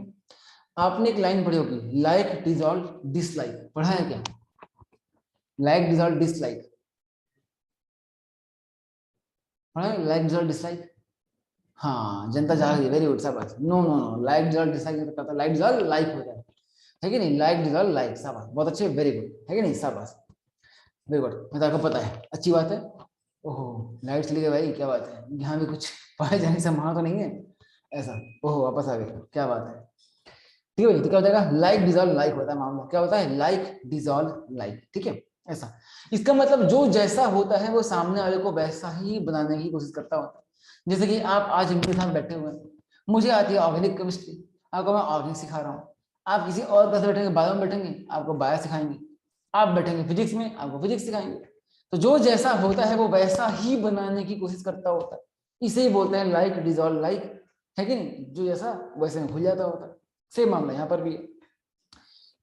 आपने एक लाइन पढ़ी होगी, लाइक डिसॉल्व डिसलाइक, पढ़ा है क्या, लाइक डिसॉल्व डिसलाइक, पढ़ा है लाइक डिसॉल्व डिसलाइक, हाँ जनता चाह रही है, वेरी गुड शाबाश, no no no, like dissolve dislike नहीं पता, लाइक डिसॉल्व लाइक होता है कि नहीं, लाइक डिसॉल्व लाइक, शाबाश बहुत अच्छे, वेरी गुड, है कि नहीं, शाबाश वेरी गुड, मैं आपको पता है, अच्छी बात है। ओहो लाइट चली गई भाई, क्या बात है, यहाँ भी कुछ पाए जाने की संभावना तो नहीं है ऐसा, ओहो वापस आ गए, क्या बात है, ठीक है भाई। तो क्या हो जाएगा, लाइक डिसॉल्व लाइक होता है मामला, क्या होता है, लाइक डिसॉल्व लाइक, ठीक है। ऐसा इसका मतलब जो जैसा होता है वो सामने वाले को वैसा ही बनाने की कोशिश करता होता है। जैसे कि आप आज मेरे साथ बैठे हुए हैं, मुझे आती है ऑर्गेनिक केमिस्ट्री, आपको मैं ऑर्गेनिक सिखा रहा हूँ, आप किसी और क्लास बैठेंगे, बायो में बैठेंगे आपको बायो सिखाएंगे, आप बैठेंगे फिजिक्स में आपको फिजिक्स सिखाएंगे। तो जो जैसा होता है वो वैसा ही बनाने की कोशिश करता होता है, इसे ही बोलते हैं लाइक डिसॉल्व लाइक, है कि नहीं, जो जैसा वैसे में खुल जाता होता है। सेम मामला यहाँ पर भी है।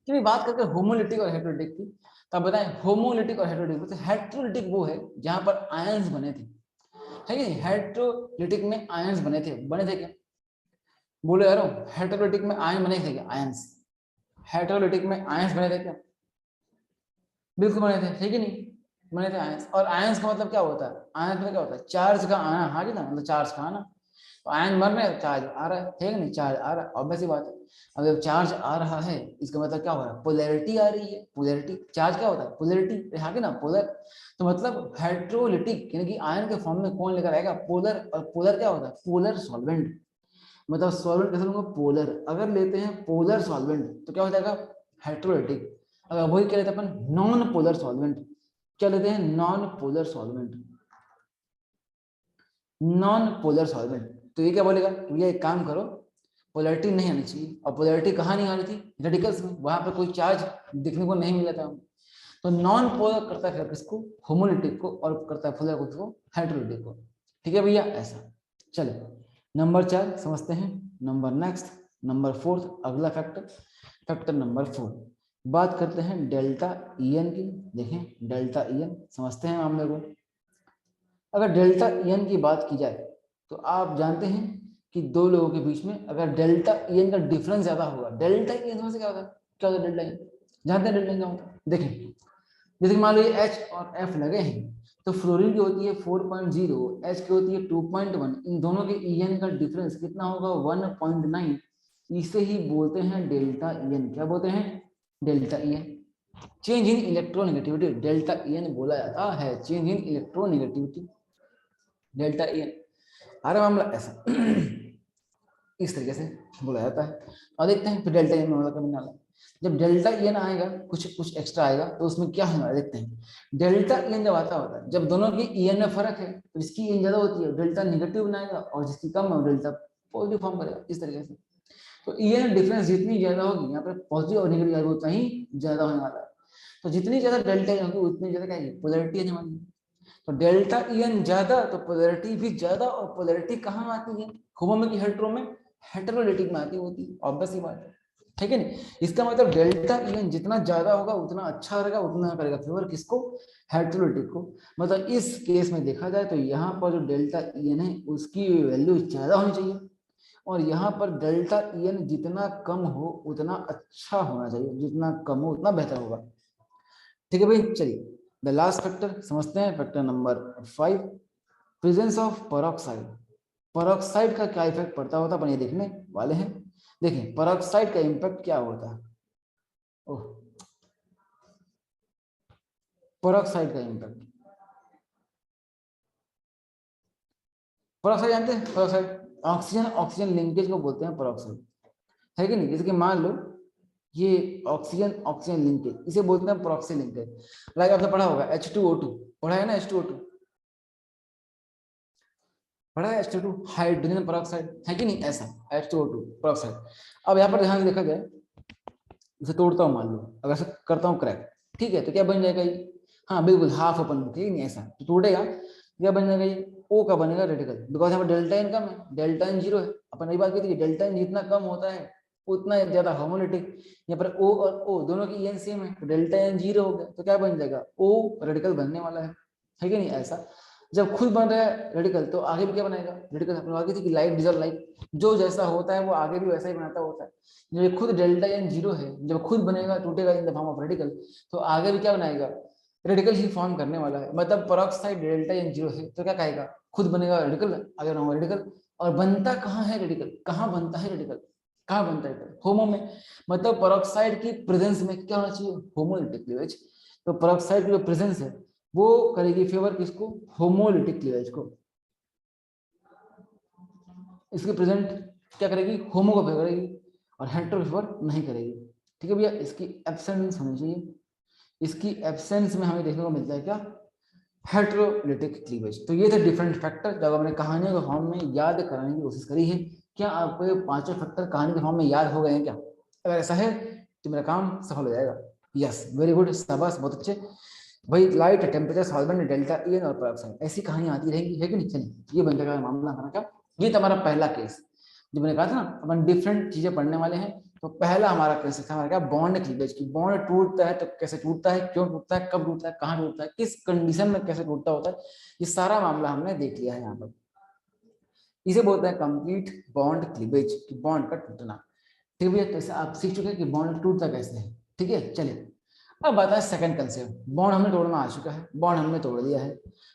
कि बात करके होमोलिटिक और हेटेरोलिटिक की, तो आप बताएं होमोलिटिक और हेटेरोलिटिक, हेटेरोलिटिक वो है जहां पर आयंस बने थे, है कि नहीं, हेटेरोलिटिक में आयंस बने थे क्या, बोलो यारो, हेटेरोलिटिक में आयन बने थे क्या, आयंस, हेटेरोलिटिक में आयंस बने थे क्या, बिल्कुल बने थे, है कि नहीं, बने थे आयंस। और आयंस का मतलब क्या होता है, आयंस में क्या होता है, चार्ज का आना, हाँ कि ना, मतलब चार्ज का आना, तो आयन मर रहे हैं चार्ज आ रहा है कि नहीं, चार्ज आ रहा है, ऑब्वियस सी बात है। अब जब चार्ज आ रहा है इसका मतलब क्या हो रहा है, पोलैरिटी आ रही है, पोलैरिटी, चार्ज क्या होता है, पोलैरिटी, हाँ कि ना, पोलर, तो मतलब हेटेरोलिटिक यानी कि आयन के फॉर्म में कौन लेकर आएगा, पोलर, और पोलर क्या होता है, पोलर सॉल्वेंट, मतलब सॉल्वेंट कैसे लूंगा, पोलर, अगर लेते हैं पोलर सॉल्वेंट तो क्या हो जाएगा, हेटेरोलिटिक। अगर वही क्या लेते हैं अपन, नॉन पोलर सॉल्वेंट, क्या लेते हैं, non polar solvent, non polar solvent. तो ये क्या बोलेगा, भैया एक काम करो, पोलैरिटी नहीं आनी चाहिए, और पोलैरिटी कहाँ नहीं आ रही थी, रेडिकल्स में, वहां पर कोई चार्ज दिखने को नहीं मिला था। तो नॉन पोलर करता है किसको, होमोलिटिक को, और करता है पोलर को, हेटेरोलिटिक को, ठीक है भैया। ऐसा चलो नंबर 4 समझते हैं, नंबर नेक्स्ट, नंबर 4 अगला फैक्टर, फैक्टर नंबर 4, बात करते हैं डेल्टा ईएन की। देखें डेल्टा ईएन समझते हैं मामले को। अगर डेल्टा ईएन की बात की जाए तो आप जानते हैं कि दो लोगों के बीच में अगर डेल्टा ईएन का डिफरेंस ज्यादा होगा, डेल्टा ईएन से क्या होता है, क्या होता है डेल्टा ईएन, जानते हैं डेल्टा ईएन क्या होता है, देखें जैसे मान लो ये H और F लगे हैं, तो फ्लोरीन की होती है 4.0, H की होती है 2.1, इन दोनों के EN का डिफरेंस कितना होगा 1.9, इसे ही बोलते हैं डेल्टा EN। क्या बोलते हैं? Delta EN। Change in electronegativity delta EN बोला जाता है, change in electronegativity delta EN। अरे मामला ऐसा इस तरीके से बोला जाता है। और देखते हैं फिर डेल्टा EN में मतलब कमी वाला, जब डेल्टा EN आएगा कुछ कुछ एक्स्ट्रा आएगा तो उसमें क्या होगा देखते हैं। डेल्टा EN जब आता होता है, जब दोनों की EN में फर्क है तो जिसकी EN ज्यादा होती है डेल्टा निगेटिव बनाएगा और जिसकी कम है डेल्टा पॉजिटिव फॉर्म करेगा, इस तरीके से। तो EN डिफरेंस जितनी ज्यादा होगी, यहाँ पर पॉजिटिव और निगेटिव उतना ही ज्यादा होने वाला है। तो जितनी ज्यादा डेल्टा EN होगी उतनी ज्यादा क्या है पोलैरिटी आने वाली है। तो डेल्टा EN ज्यादा तो पोलैरिटी भी ज्यादा, और पोलैरिटी कहाँ आती है? होमो की हेटेरो में, हेटेरोलिटिक में आती होती है, ऑब्वियस ही बात है, ठीक है नहीं। इसका मतलब डेल्टा EN जितना ज्यादा होगा उतना अच्छा रहेगा, उतना करेगा फेवर किसको? हेटेरोलिटिक को। मतलब इस केस में देखा जाए तो यहाँ पर जो डेल्टा EN है उसकी वैल्यू ज्यादा होनी चाहिए, और यहाँ पर डेल्टा EN जितना कम हो उतना अच्छा होना चाहिए, जितना कम हो उतना बेहतर होगा, ठीक है भाई। चलिए द लास्ट फैक्टर समझते हैं, factor number 5, presence of peroxide. Peroxide का क्या इफेक्ट पड़ता होता है अपन ये देखने वाले हैं। देखें पेरोक्साइड का इम्पैक्ट क्या होता है। ओह, पेरोक्साइड का इम्पैक्ट, पेरोक्साइड जानते हैं? पेरोक्साइड ऑक्सीजन ऑक्सीजन लिंकेज को बोलते हैं पेरोक्साइड, है कि नहीं। जैसे कि मान लो ये ऑक्सीजन ऑक्सीजन लिंकेज, इसे बोलते हैं पेरोक्सी लिंकेज। लाइक आपने पढ़ा होगा H2O2, पढ़ा है ना H2O2, पढ़ा है H2O2 हाइड्रोजन पेरोक्साइड, है कि नहीं, ऐसा H2O2 पेरोक्साइड। अब यहाँ पर ध्यान से देखा जाए, इसे तोड़ता हूँ मान लो, अगर से करता हूँ क्रैक, ठीक है, तो क्या बन जाएगा ये? हाँ बिल्कुल हाफ ओपन, ठीक नहीं ऐसा तो टूटेगा, क्या बन जाएगा ये? O का बनेगा रेडिकल, बिकॉज यहाँ पर डेल्टा एन कम है, डेल्टा एन जीरो है। अपन नई बात की थी डेल्टा एन जितना कम होता है उतना ज्यादा होमोलिटिक, यहाँ पर O और O दोनों की EN सेम है, तो डेल्टा एन जीरो हो गया, तो क्या बन जाएगा? O रेडिकल बनने वाला है कि नहीं ऐसा। जब खुद बन रहा है रेडिकल तो आगे भी क्या बनाएगा रेडिकल, अपने बात की थी कि लाइट डिजॉल्व लाइट, जो जैसा होता है वो आगे भी वैसा ही बनाता होता है। जब खुद डेल्टा एन जीरो है, जब खुद बनेगा टूटेगा इन द फॉर्म ऑफ रेडिकल, तो आगे भी क्या बनाएगा? रेडिकल ही फॉर्म करने वाला है। मतलब पेरोक्साइड डेल्टा एन जीरो है तो क्या कहेगा? खुद बनेगा रेडिकल, आगे बनाऊंगा रेडिकल। और बनता कहाँ है रेडिकल? कहाँ बनता है रेडिकल? कहाँ बनता है? होमो में। मतलब पेरोक्साइड की प्रेजेंस में क्या होना चाहिए? Homolytic cleavage. तो पेरोक्साइड की जो प्रेजेंस है वो करेगी फेवर किसको? होमोलिटिक क्लीवेज को। इसकी प्रेजेंट क्या करेगी? होमो को फेवर करेगी और हेटेरो फेवर नहीं करेगी, ठीक है भैया। इसकी एब्सेंस होनी चाहिए, इसकी एब्सेंस में हमें देखने को मिलता है क्या? Heterolytic cleavage. तो ये थे डिफरेंट फैक्टर जब हमने कहानियों के फॉर्म में याद कराने की कोशिश करी है। क्या आपको ये पांचों फैक्टर कहानी के फॉर्म में याद हो गए हैं क्या? अगर ऐसा है तो मेरा काम सफल हो जाएगा। यस वेरी गुड, शाबाश, बहुत अच्छे भाई। Light, temperature, solvent, delta EN और पेरोक्साइड, ऐसी कहानी आती रहेगी, है कि नहीं। चलिए ये बन जाएगा मामला हमारा क्या। ये तो हमारा पहला केस, जो मैंने कहा था ना अपन डिफरेंट चीजें पढ़ने वाले हैं। तो पहला हमारा केस था हमारा क्या? बॉन्ड क्लीवेज की। बॉन्ड टूटता है तो कैसे टूटता है, क्यों टूटता है, कब टूटता है, कहाँ टूटता है, किस कंडीशन में कैसे टूटता होता है, ये सारा मामला हमने देख लिया है यहाँ पर। इसे बोलते हैं कंप्लीट बॉन्ड क्लीवेज, की बॉन्ड का टूटना, ठीक है भैया। तो आप सीख चुके हैं कि बॉन्ड टूटता कैसे है, ठीक है। चलिए अब बात है सेकंड कंसेप्ट, बॉन्ड हमने तोड़ना आ चुका है, बॉन्ड हमने तोड़ दिया है।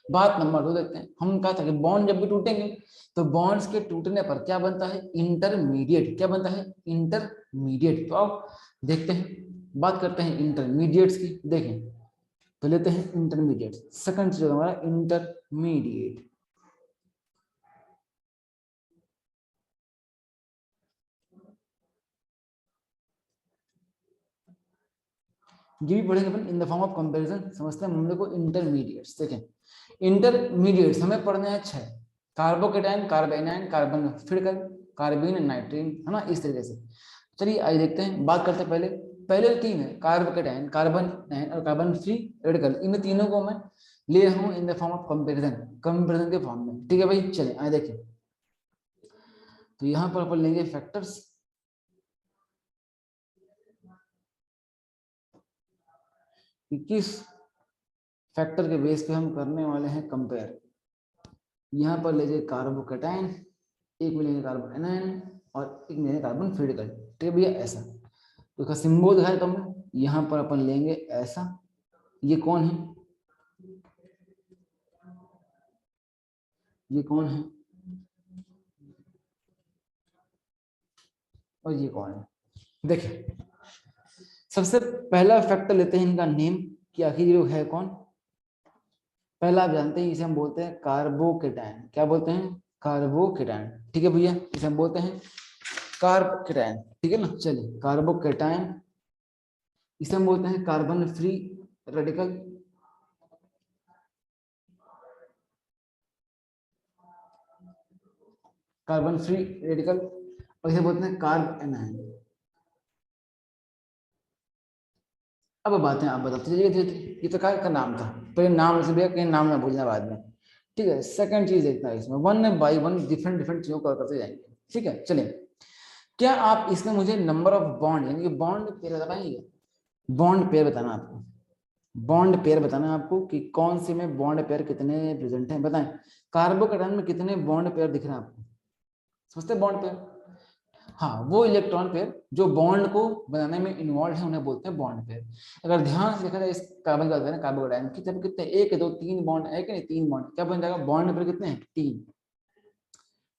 बात नंबर 2 देखते हैं। हम कहा था कि बॉन्ड जब भी टूटेंगे तो बॉन्ड्स के टूटने पर क्या बनता है? इंटरमीडिएट। क्या बनता है? इंटरमीडिएट। तो अब देखते हैं, बात करते हैं इंटरमीडिएट्स की। देखें तो लेते हैं इंटरमीडिएट, सेकंड जो हमारा इंटरमीडिएट। ये भी पढ़ेंगे अपन in the form of comparison, समझते हैं मामले को। इंटरमीडिएट्स देखें, इंटरमीडिएट्स हमें पढ़ने हैं 6, carbocation, carbanion, carbon radical, carbene, nitrene, है ना, इस तरीके से। चलिए आइए देखते हैं, बात करते हैं पहले। पहले 3 है कार्बोकेटाइन, कार्बन और कार्बन फ्री रेडिकल, इन तीनों को मैं ले रहा हूँ इन the form of comparison, comparison के फॉर्म में, ठीक है भाई। चलिए आइए देखें, तो यहाँ पर अपन लेंगे फैक्टर्स, किस फैक्टर के बेस पे हम करने वाले हैं कंपेयर। यहाँ पर लीजिए कार्बोकेटाइन, एक में लेंगे कार्बन एनायन और एक में लेंगे कार्बन फिडिकल, ठीक है भैया ऐसा। तो इसका सिंबल दिखाया तो हमने, यहाँ पर अपन लेंगे ऐसा, ये कौन है, ये कौन है, और ये कौन है। देखिए सबसे पहला फैक्टर लेते हैं इनका नेम, कि आखिर ये है कौन। पहला आप जानते हैं इसे हम बोलते हैं कार्बोकेटायन। क्या बोलते हैं, कार्बोकेटायन। ठीक है भैया, इसे हम बोलते हैं कार्बोकेटायन। ठीक है ना, चलिए कार्बोकेटायन, इसे हम बोलते हैं carbon free radical. Carbon free radical, और इसे बोलते हैं कार्ब एनायन। अब बातें आप बताते चलिए धीरे धीरे। ये तो का नाम था, पहले नाम से भैया कहीं नाम ना भूलना बाद में। ठीक है, सेकंड चीज देखना है इसमें, one by one different different चीजों को करते जाएंगे। ठीक है, चलिए क्या आप इसमें मुझे नंबर ऑफ बॉन्ड यानी कि बॉन्ड पेयर बता पाएंगे। बॉन्ड पेयर बताना आपको, बॉन्ड पेयर बताना आपको कि कौन से में बॉन्ड पेयर कितने प्रेजेंट हैं, बताएं। कार्बोकेटायन में कितने बॉन्ड पेयर दिख रहे हैं आपको, समझते हैं बॉन्ड पेयर। हाँ, वो इलेक्ट्रॉन पेयर जो बॉन्ड को बनाने में इन्वॉल्व है उन्हें बोलते हैं बॉन्ड पेयर। अगर ध्यान से देखा जाए इस कार्बन का ना कार्बोकेटायन की, तब कितने, एक दो तीन बॉन्ड है कि नहीं, तीन बॉन्ड, क्या बन जाएगा, बॉन्ड पेयर कितने हैं, तीन।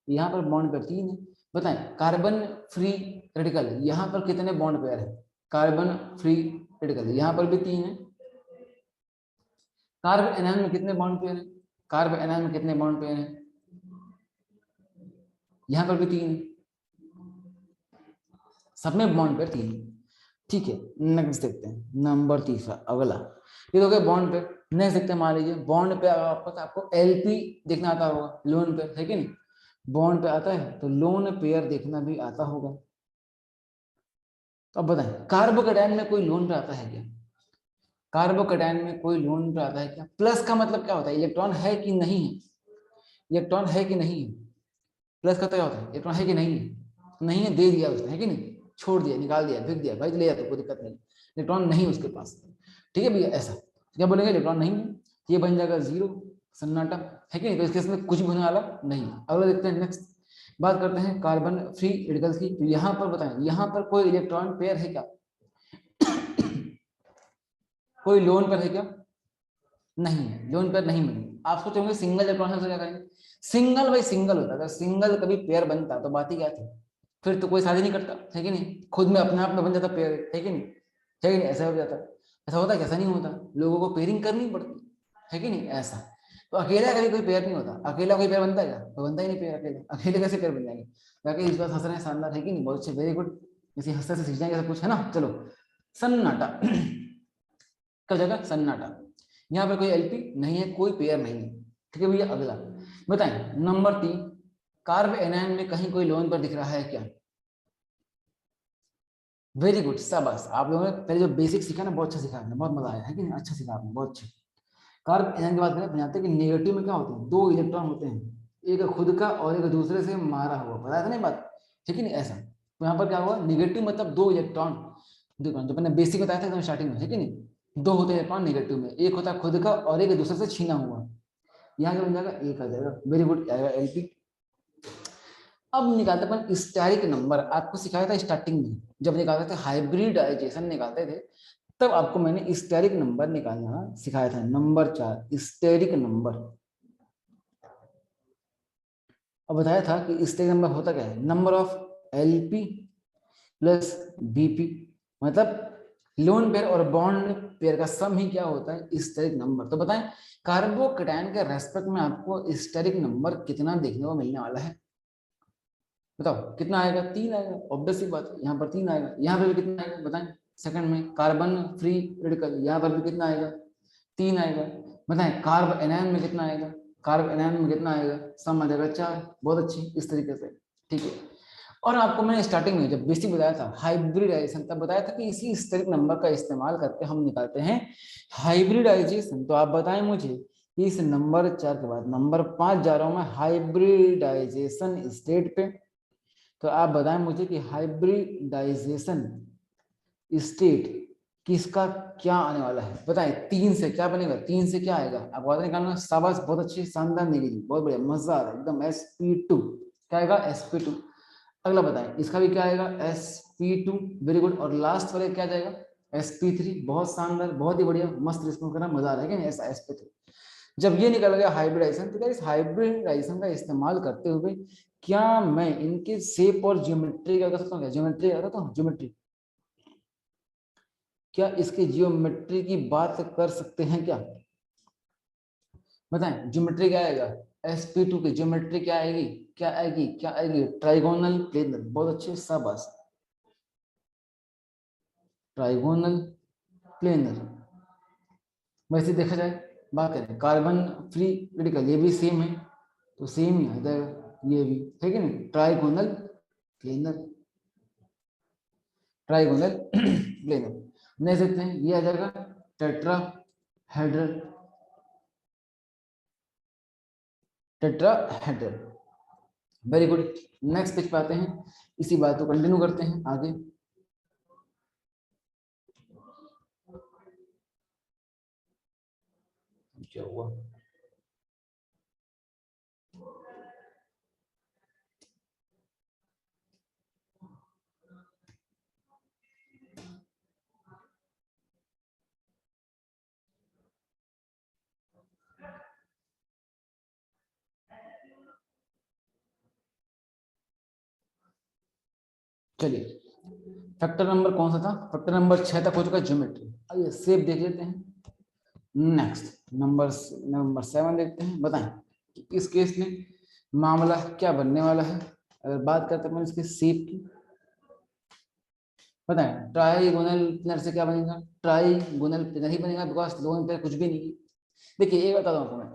यहाँ पर बॉन्ड पेयर तीन है। बताएं कार्बन फ्री रेडिकल, यहाँ पर कितने बॉन्ड पेयर है, कार्बन फ्री रेडिकल यहाँ पर भी तीन है। कार्ब एनायन में कितने बॉन्ड पेयर है, कार्ब एनायन में कितने बॉन्ड पेयर है, यहाँ पर भी तीन है। सब में बॉन्ड पेयर तीन है। ठीक है, नेक्स्ट देखते हैं नंबर तीसरा, अगला। ये तो गया बॉन्ड पेयर। नेक्स्ट देखते हैं, मान लीजिए बॉन्ड पे आपको एलपी देखना आता होगा, लोन पेयर है कि नहीं, बॉन्ड पे आता है तो लोन पेयर देखना भी आता होगा। तो अब बताएं कार्बोकेटायन में कोई लोन पे आता है क्या, कार्बोकेटायन में कोई लोन पे आता है क्या। प्लस का मतलब क्या होता है, इलेक्ट्रॉन है कि नहीं है, इलेक्ट्रॉन है कि नहीं है। प्लस का तो क्या होता है, इलेक्ट्रॉन है कि नहीं है, नहीं है दे दिया उसने, है कि नहीं, छोड़ दिया, निकाल दिया, फेंक दिया, भाई ले जा तो कोई दिक्कत नहीं, इलेक्ट्रॉन नहीं उसके पास। ठीक है भैया, ऐसा क्या बोलेंगे, इलेक्ट्रॉन नहीं है, ये बन जाएगा जीरो, सन्नाटा, है कि नहीं। तो इसके इसमें कुछ भी होने वाला नहीं। अगला देखते हैं, नेक्स्ट बात करते हैं कार्बन फ्री रेडिकल्स की। तो यहाँ पर बताएं, यहाँ पर कोई इलेक्ट्रॉन पेयर है क्या, कोई लोन पर है क्या, नहीं है, लोन पेयर नहीं बनेगी। आप सोचोगे सिंगल इलेक्ट्रॉन है तो क्या करेंगे, सिंगल भाई सिंगल होता, अगर सिंगल कभी पेयर बनता तो बात ही क्या थी, फिर तो कोई शादी नहीं करता, है कि नहीं, खुद में अपने आप में बन जाता पेयर, है कि नहीं, है कि नहीं, ऐसा हो जाता। ऐसा होता कैसा नहीं होता, लोगों को पेयरिंग करनी पड़ती है कि नहीं, ऐसा। तो अकेला कभी कोई पेयर नहीं होता, अकेला कोई पेयर बनता है क्या, तो बनता ही नहीं पेयर, अकेले अकेले कैसे पेयर बन जाएंगे। बाकी इस बात हंस रहे हैं, शानदार है कि नहीं, बहुत अच्छे, वेरी गुड, इसी हंसते से सीख जाएंगे सब कुछ, है ना। चलो सन्नाटा, क्या जगह सन्नाटा, यहाँ पर कोई एलपी नहीं है, कोई पेयर नहीं है। ठीक है भैया, अगला बताएं नंबर 3, कार्ब एनायन में कहीं कोई लोन पर दिख रहा है क्या। वेरी गुड, शाबाश, आप लोगों ने पहले जो बेसिक सीखा ना, बहुत अच्छा सीखा आपने, बहुत मजा आया है कि नहीं, अच्छा सीखा आपने, बहुत अच्छा। कार्ब एनायन की बात करें, जानते हैं कि नेगेटिव में क्या होते हैं, दो इलेक्ट्रॉन होते हैं, एक खुद का और एक दूसरे से मारा हुआ, पता था नहीं बात, ठीक है नहीं, ऐसा। तो यहाँ पर क्या हुआ, नेगेटिव मतलब दो इलेक्ट्रॉन, देखो जो मैंने बेसिक बताया था एकदम स्टार्टिंग में, ठीक है नहीं, दो होते हैं इलेक्ट्रॉन नेगेटिव में, एक होता है खुद का और एक दूसरे से छीना हुआ, यहाँ क्या बन जाएगा, एक आ जाएगा, वेरी गुड, आएगा एलपी। अब निकालते अपन स्टेरिक नंबर, आपको सिखाया था स्टार्टिंग में, जब निकालते थे हाइब्रिडाइजेशन निकालते थे, तब आपको मैंने स्टेरिक नंबर निकालना सिखाया था, नंबर 4 स्टेरिक नंबर। अब बताया था कि स्टेरिक नंबर होता क्या है, number of LP plus BP, मतलब लोन पेयर और बॉन्ड पेयर का सम ही क्या होता है, स्टेरिक नंबर। तो बताएं कार्बोकेटायन के रेस्पेक्ट में आपको स्टेरिक नंबर कितना देखने को मिलने वाला है, बताओ कितना आएगा, 3 आएगा, ऑब्वियस सी बात है, यहाँ पर 3 आएगा, यहाँ पर भी कितना आएगा बताएं। सेकंड में कार्बन फ्री रेडिकल, यहाँ पर भी कितना आएगा, 3 आएगा। बताएं कार्ब एनायन में कितना आएगा, कार्ब एनायन में कितना आएगा, सम आ जाएगा 4। बहुत अच्छी, इस तरीके से, ठीक है। और आपको मैंने स्टार्टिंग में जब बेसिक बताया था हाइब्रिडाइजेशन, तब बताया था कि इसी स्टेरिक नंबर का इस्तेमाल करके हम निकालते हैं हाइब्रिडाइजेशन। तो आप बताएं मुझे इस नंबर 4 के बाद नंबर 5 जा रहा हूं मैं, हाइब्रिडाइजेशन स्टेट पे। तो आप बताएं मुझे कि हाइब्रिडाइजेशन स्टेट किसका क्या आने वाला है, बताएं 3 से क्या बनेगा, 3 से क्या आएगा, आपको आता निकालना, शाबाश, बहुत अच्छी, शानदार निकली, बहुत बढ़िया, मजा आ रहा है एकदम, sp2 क्या आएगा, sp2। अगला बताएं इसका भी क्या आएगा, sp2, वेरी गुड। और लास्ट वाले क्या जाएगा, sp3, बहुत शानदार, बहुत ही बढ़िया, मस्त रिस्पॉन्स करना, मजा आ रहा है क्या ऐसा sp3। जब ये निकल गया हाइब्रिडाइजेशन, तो क्या इस हाइब्रिडाइजेशन का इस्तेमाल करते हुए क्या मैं इनके शेप और ज्योमेट्री का कर सकता हूँ? क्या ज्योमेट्री आता था? ज्योमेट्री, क्या इसके जियोमेट्री की बात कर सकते हैं क्या? बताएं ज्योमेट्री क्या आएगा? sp2 की ज्योमेट्री क्या आएगी? क्या आएगी? क्या आएगी? Trigonal planar. बहुत अच्छे, शाबाश, ट्राइगोनल प्लेनर। वैसे देखा जाए, बात करें कार्बन फ्री रेडिकल, ये भी सेम है, तो सेम ही आ जाएगा ये भी, है कि नहीं? Trigonal planar, trigonal planar. नहीं सकते हैं, ये आ जाएगा tetrahedral, tetrahedral. Very good. Next page पे आते हैं, इसी बात को कंटिन्यू करते हैं आगे। क्या हुआ? चलिए, फैक्टर नंबर कौन सा था? फैक्टर नंबर 6 तक हो चुका है ज्योमेट्री। आइए सेव देख लेते हैं। नेक्स्ट नंबर नंबर 7 देखते हैं। बताएं कि इस केस में मामला क्या बनने वाला है। अगर बात करते हैं इसके शेप की, बताएं ट्राइगोनल प्लेनर से क्या बनेगा? ट्राइगोनल प्लेनर ही बनेगा, बिकॉज लोन पेयर कुछ भी नहीं। देखिए एक बता दूं आपको मैं,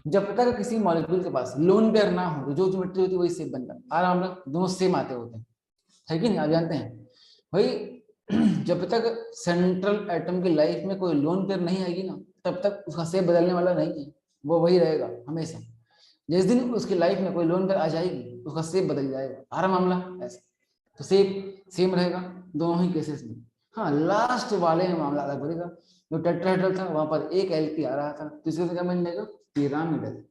जब तक किसी मॉलिक्यूल के पास लोन पेयर ना हो तो जो ज्योमेट्री होती है वही शेप बनता है। आराम से दोनों सेम आते होते हैं, है कि नहीं? आप जानते हैं भाई, जब तक सेंट्रल एटम की लाइफ में कोई लोन पेयर नहीं आएगी ना, तब तक उसका शेप बदलने वाला नहीं है, वो वही रहेगा हमेशा। जिस दिन उसकी लाइफ में कोई लोन पेयर आ जाएगी, उसका शेप बदल जाएगा। हर मामला ऐसा, तो शेप सेम रहेगा दोनों ही केसेस में। हाँ, लास्ट वाले में मामला अलग बनेगा। जो टेट्राहेड्रल था वहां पर एक एल्की आ रहा था, तो इससे क्या बन जाएगा? पिरामिडल।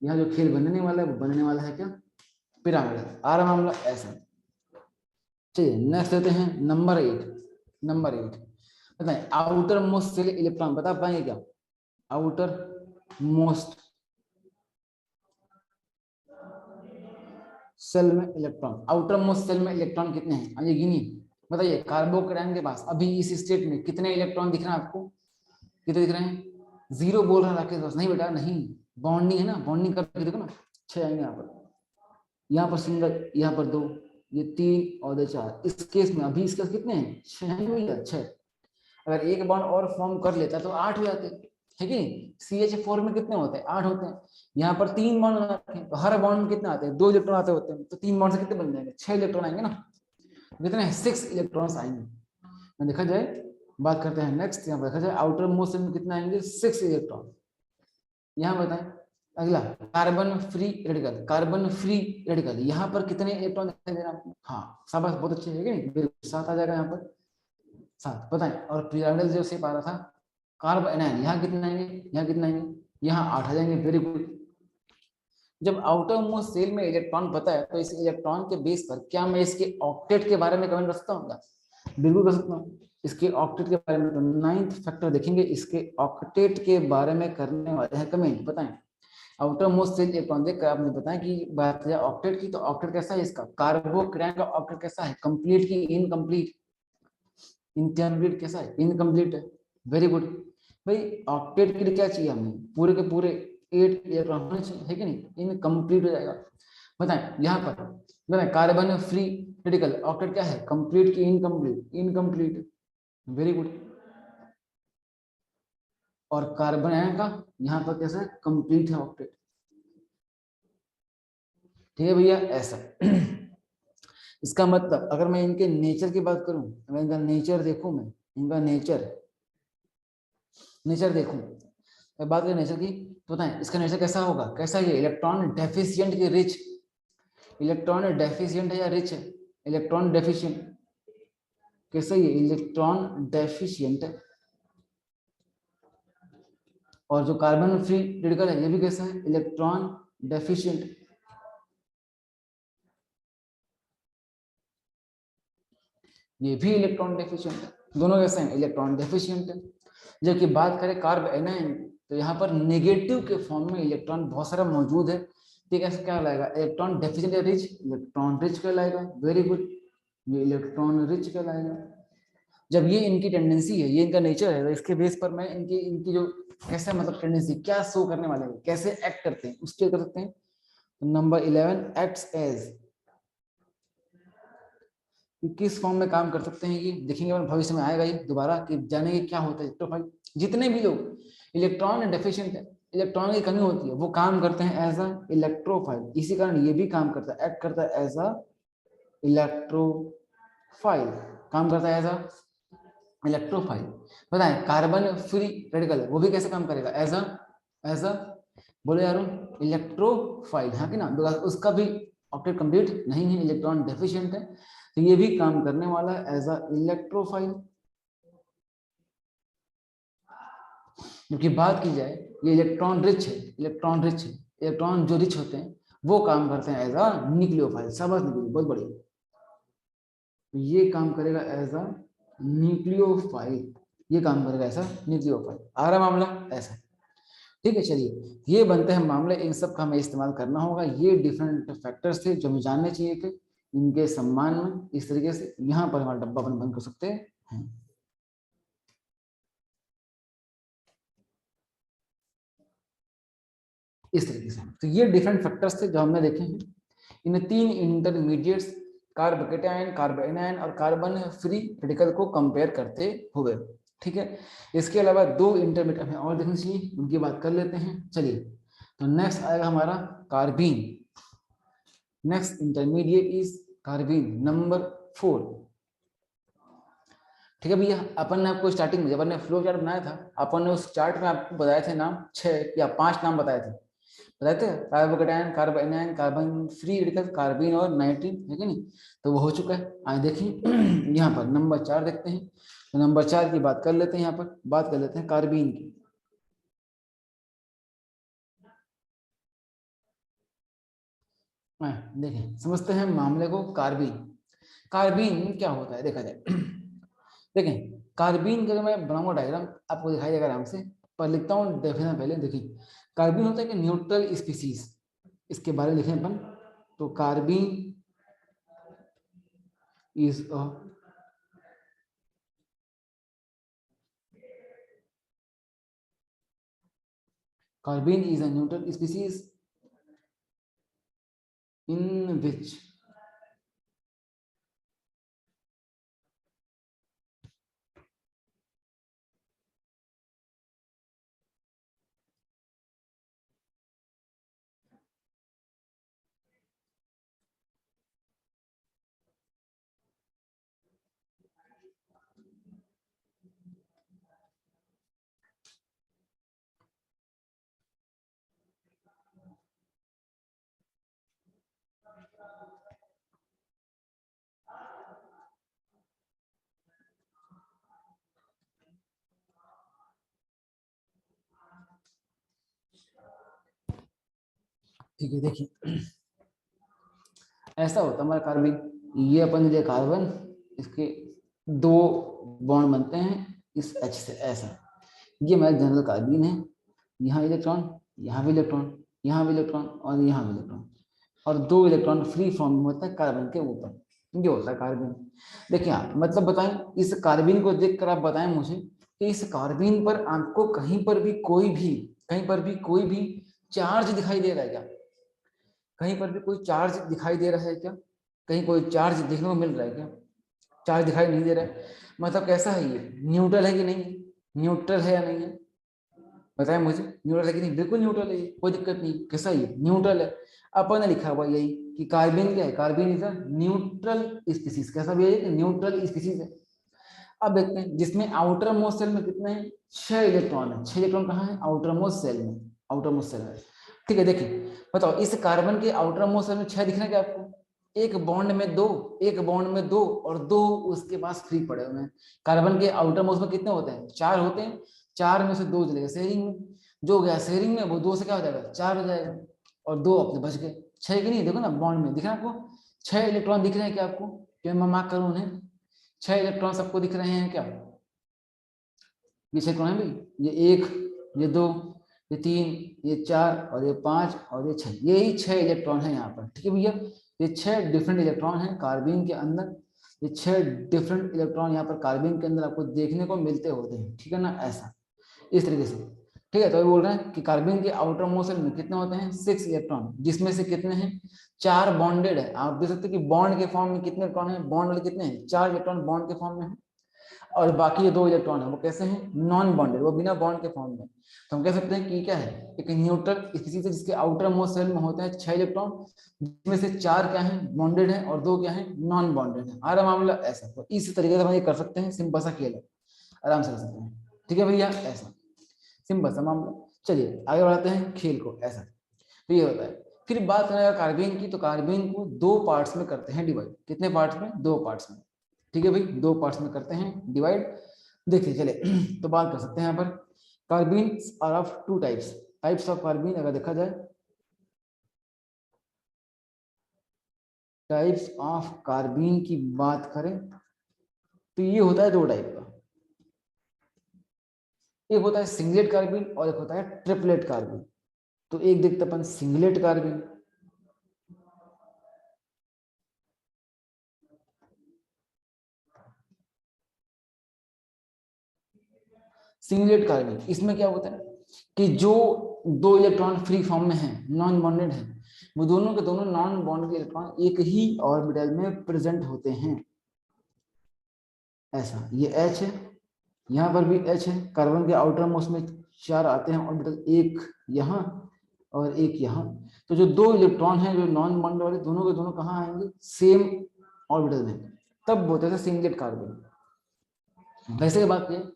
यहाँ जो खेल बनने वाला है वो बनने वाला है क्या? पिरामिडल। आर मामला ऐसा। चलिए नेक्स्ट लेते हैं नंबर 8। नंबर 8 बताएं, आउटर मोस्ट सेल इलेक्ट्रॉन बता पाएंगे क्या? आउटर मोस्ट सेल में इलेक्ट्रॉन, आउटर मोस्ट सेल में इलेक्ट्रॉन कितने हैं? आइए गिनिए, बताइए। कार्बोकेटाइन के पास अभी इस स्टेट में कितने इलेक्ट्रॉन दिख रहे हैं आपको? कितने दिख रहे हैं? 0 बोल रहा है राकेश बस। नहीं बेटा नहीं, बॉन्डिंग है ना, बॉन्डिंग करके देखो ना, 6 आएंगे यहाँ पर, यहाँ पर सिंगल, यहाँ पर 2, ये 3 और 4। इस केस में अभी इसके कितने हैं? 6 हैं भैया, 6। अगर एक बॉन्ड और फॉर्म कर लेता तो 8 हो जाते, है कि नहीं? CH4 में कितने होते हैं? 8 होते हैं। यहाँ पर 3 बॉन्ड रखे हैं, तो हर बॉन्ड में कितने आते हैं? 2 इलेक्ट्रॉन आते होते हैं, तो 3 बॉन्ड से कितने बन जाएंगे? 6 इलेक्ट्रॉन आएंगे ना, कितने? 6 इलेक्ट्रॉन्स आएंगे। देखा जाए, बात करते हैं नेक्स्ट, यहाँ पर देखा जाए आउटर मोस्ट में कितने आएंगे? 6 इलेक्ट्रॉन। यहाँ बताएं अगला, carbon free radical, carbon free radical, यहाँ पर कितने इलेक्ट्रॉन दिखाई दे रहा है आपको? हाँ शाबाश, बहुत अच्छे है कि नहीं? 7 आ जाएगा यहाँ पर, 7। बताएं, और पिरामिडल जो शेप आ रहा था कार्बन, यहाँ कितने आएंगे? यहाँ कितने आएंगे? यहाँ 8 आ जाएंगे। Very good. जब आउटर मोस्ट सेल में इलेक्ट्रॉन पता है, तो इस इलेक्ट्रॉन के बेस पर क्या मैं इसके ऑक्टेट के बारे में कमेंट कर सकता हूँ? बिल्कुल कर सकता हूँ। इसके ऑक्टेट के बारे में तो 9th फैक्टर देखेंगे, इसके ऑक्टेट के बारे में करने वाले हैं कमेंट। बताएं आउटर मोस्ट सेल इलेक्ट्रॉन देखकर आपने बताया कि बात है ऑक्टेट की, तो ऑक्टेट कैसा है इसका? कार्बोकेटाइन का ऑक्टेट कैसा है? कंप्लीट की इनकम्प्लीट? इनकम्प्लीट कैसा है? इनकम्प्लीट है। Very good. भाई ऑक्टेट के लिए क्या चाहिए हमें? पूरे के पूरे 8 इलेक्ट्रॉन होने चाहिए, है कि नहीं? इनकम्प्लीट हो जाएगा। बताएं यहाँ पर, बताएं कार्बन फ्री रेडिकल ऑक्टेट क्या है? कंप्लीट की इनकम्प्लीट? इनकम्प्लीट। Very good. और कार्बन आयन का यहाँ पर कैसा है? कंप्लीट है ऑक्टेट। ठीक है भैया, ऐसा। इसका मतलब अगर मैं इनके नेचर की बात करूं, अगर इनका नेचर देखूं, मैं इनका नेचर देखूं, बात करें नेचर की, तो बताएं इसका नेचर कैसा होगा? कैसा ये इलेक्ट्रॉन डेफिशिएंट की रिच? इलेक्ट्रॉन डेफिशिएंट है या रिच है? Electron deficient. कैसा ये? इलेक्ट्रॉन डेफिशिएंट है। और जो कार्बन फ्री रेडिकल है ये भी कैसा है? Electron deficient. ये भी इलेक्ट्रॉन डेफिशिएंट है, दोनों कैसे हैं, इलेक्ट्रॉन डेफिशिएंट है। जबकि बात करें कार्ब एनायन, तो यहाँ पर नेगेटिव के फॉर्म में इलेक्ट्रॉन बहुत सारा मौजूद है, ठीक है, क्या कहलाएगा, इलेक्ट्रॉन डेफिशिएंट या रिच, इलेक्ट्रॉन रिच कहलाएगा। वेरी गुड, ये इलेक्ट्रॉन रिच कहलाएगा। जब ये इनकी टेंडेंसी है, ये इनका नेचर है, तो इसके बेस पर मैं इनकी इनकी जो कैसे मतलब टेंडेंसी क्या शो करने वाले हैं, कैसे एक्ट करते हैं, उसके कर सकते हैं। नंबर 11 एक्ट्स एज, किस फॉर्म में काम कर सकते हैं ये देखेंगे, भविष्य में आएगा ये दोबारा कि जानेंगे क्या होता है। तो भाई जितने भी लोग इलेक्ट्रॉन डेफिशिएंट है, इलेक्ट्रॉन की कमी होती है, वो काम करते हैं एज अ इलेक्ट्रोफाइल, इसी कारण ये भी काम करता है, एक्ट करता है एज अ इलेक्ट्रोफाइल, काम करता है एज अ इलेक्ट्रोफाइल। बताएं कार्बन फ्री रेडिकल वो भी कैसे काम करेगा, एज अ बोले यार इलेक्ट्रोफाइल, हाँ कि ना, बिकॉज उसका भी ऑक्टेट कंप्लीट नहीं है, इलेक्ट्रॉन डेफिशिएंट है, तो ये भी काम करने वाला है एज अ इलेक्ट्रोफाइल। क्योंकि बात की जाए ये इलेक्ट्रॉन रिच है, इलेक्ट्रॉन रिच है, इलेक्ट्रॉन जो रिच होते हैं वो काम करते हैं एज अ न्यूक्लियोफाइल, समझ लीजिए बहुत बढ़िया, ये काम करेगा एज अ न्यूक्लियोफाइल, ये काम करेगा ऐसा न्यूक्लियोफाइल, आ रहा मामला ऐसा, ठीक है। चलिए ये बनते हैं मामले, इन सब का हमें इस्तेमाल करना होगा, ये डिफरेंट फैक्टर्स थे जो हमें जानने चाहिए थे, इनके सम्मान में इस तरीके से यहाँ पर हमारा डब्बा बंद कर सकते हैं। इस तरीके से, तो ये डिफरेंट फैक्टर्स थे जो हमने देखे हैं, इन तीन इंटरमीडिएट्स कार्बोकेटायन, कार्ब एनायन और कार्बन फ्री रेडिकल को कंपेयर करते हुए, ठीक है। इसके अलावा दो इंटरमीडिएट हमें और देखना चाहिए, उनकी बात कर लेते हैं। चलिए तो नेक्स्ट आएगा हमारा carbene, next intermediate is carbene number 4, ठीक है भैया। अपन ने आपको स्टार्टिंग में जब अपन ने फ्लो चार्ट बनाया था, अपन ने उस चार्ट में आपको बताए थे नाम 6 या 5 नाम बताए थे, बताते हैं carbocation, carb anion, carbon free radical, carbene और नाइट्रीन, है कि नहीं, तो वो हो चुका है। आइए देखिए यहाँ पर नंबर 4 देखते हैं, तो नंबर 4 की बात कर लेते हैं, यहाँ पर बात कर लेते हैं कार्बीन की। देखें समझते हैं मामले को, कार्बीन, कार्बीन क्या होता है देखा जाए देखें कार्बीन का जो मैं बनाऊंगा डायग्राम आपको दिखाई देगा आराम से, पर लिखता हूँ देखना पहले। देखिए कार्बीन होता है कि न्यूट्रल स्पीसीज, इसके बारे में लिखें अपन, तो carbene is a carbene is a neutral species in which ठीक है। देखिए ऐसा होता है हमारा कार्बन, ये अपन जो कार्बन, इसके दो बॉन्ड बनते हैं इस H से, ऐसा, ये हमारा जनरल कार्बन है, यहाँ इलेक्ट्रॉन, यहाँ भी इलेक्ट्रॉन, यहाँ भी इलेक्ट्रॉन और यहाँ भी इलेक्ट्रॉन, और दो इलेक्ट्रॉन फ्री फॉर्म में होता है कार्बन के ऊपर, ये होता है कार्बन। देखिए आप मतलब बताएं, इस कार्बन को देखकर आप बताएं मुझे कि इस कार्बन पर आपको कहीं पर भी कोई भी चार्ज दिखाई दे रहा है क्या, कहीं पर भी कोई चार्ज दिखाई दे रहा है क्या, कहीं कोई चार्ज देखने को मिल रहा है क्या, चार्ज दिखाई नहीं दे रहा है, मतलब कैसा है ये, न्यूट्रल है कि नहीं है, न्यूट्रल है या नहीं है, बताएं मुझे, न्यूट्रल है कि नहीं, बिल्कुल न्यूट्रल है, कोई दिक्कत नहीं, कैसा है, न्यूट्रल है। अपन ने लिखा हुआ यही कि कार्बन क्या है, carbon is a neutral species, कैसा भी है, न्यूट्रल स्पीसीज है। अब देखते हैं जिसमें आउटर मोस्ट सेल में कितने हैं, 6 इलेक्ट्रॉन है, 6 इलेक्ट्रॉन कहाँ है, आउटर मोस्ट सेल में, आउटर मोस्ट सेल में, ठीक है। देखिए बताओ इस कार्बन के आउटर मोस्ट सेल में 6 दिख रहे हैं क्या आपको, एक बॉन्ड में दो, एक बॉन्ड में दो और दो उसके पास फ्री पड़े हुए हैं। कार्बन के आउटर मोस्ट में कितने होते हैं, 4 होते हैं, 4 में से 2 चलेगा शेयरिंग में, जो गया शेयरिंग में वो 2 से क्या हो जाएगा, 4 हो जाएगा, और 2 अपने बच गए, 6 की नहीं, देखो ना बॉन्ड में दिख रहा है आपको, 6 इलेक्ट्रॉन दिख रहे हैं क्या आपको, क्या मैं मार्क करूं उन्हें, 6 इलेक्ट्रॉन सबको दिख रहे हैं क्या? ये 6 इलेक्ट्रॉन है भाई, ये 1, ये 2, ये 3, ये 4 और ये 5 और ये 6, यही 6 इलेक्ट्रॉन है यहाँ पर। ठीक है भैया, ये 6 डिफरेंट इलेक्ट्रॉन हैं कार्बन के अंदर। ये 6 डिफरेंट इलेक्ट्रॉन यहाँ पर कार्बन के अंदर आपको देखने को मिलते होते हैं। ठीक है ना, ऐसा इस तरीके से। ठीक है, तो ये बोल रहे हैं कि कार्बन के आउटर मोस्ट शेल में कितने होते हैं? 6 इलेक्ट्रॉन, जिसमें से कितने हैं? 4 बॉन्डेड है। आप देख सकते हैं कि बॉन्ड के फॉर्म में कितने इलेक्ट्रॉन है? बॉन्ड वाले कितने हैं? 4 इलेक्ट्रॉन बॉन्ड के फॉर्म में है, और बाकी ये 2 इलेक्ट्रॉन है वो कैसे हैं? नॉन बॉन्डेड, वो बिना बॉन्ड के फॉर्म में। तो हम कह सकते हैं कि क्या है? एक न्यूट्रल किसी से जिसके आउटर मोस्ट शेल में होते हैं 6 इलेक्ट्रॉन, जिसमें से 4 क्या है? बॉन्डेड है, और 2 क्या है? नॉन बॉन्डेड है। आ रहा मामला ऐसा। तो इस तरीके से हम ये कर सकते हैं, सिंपल सा खेल है, आराम से कर सकते हैं। ठीक है भैया, ऐसा सिंपल सा मामला। चलिए आगे बढ़ाते हैं खेल को। ऐसा तो ये होता है। फिर बात करें कार्बन की, तो कार्बन को 2 पार्ट्स में करते हैं डिवाइड। कितने पार्ट्स में? 2 पार्ट्स में। ठीक है भाई, 2 पार्ट्स में करते हैं डिवाइड। देखिए चले तो बात कर सकते हैं यहाँ पर। Carbon are of 2 types of carbon अगर देखा जाए, टाइप्स ऑफ कार्बन की बात करें तो ये होता है 2 टाइप का। एक होता है सिंगलेट कार्बन और एक होता है ट्रिपलेट कार्बन। तो एक देखते अपन सिंगलेट कार्बन। सिंगलेट कार्बन, इसमें क्या होता है कि जो 2 इलेक्ट्रॉन फ्री फॉर्म में है, नॉन बॉन्डेड है, वो दोनों के दोनों नॉन बॉन्डेड इलेक्ट्रॉन एक ही ऑर्बिटल में प्रेजेंट होते हैं। ऐसा ये H है, यहाँ पर भी H है। कार्बन के आउटर मोस्ट में 4 आते हैं ऑर्बिटल, एक यहाँ और एक यहाँ। तो जो 2 इलेक्ट्रॉन हैं जो नॉन बॉन्डेड वाले, दोनों के दोनों कहाँ आएंगे? सेम ऑर्बिटल में, तब बोलते हैं सिंगलेट कार्बन। वैसे बात करें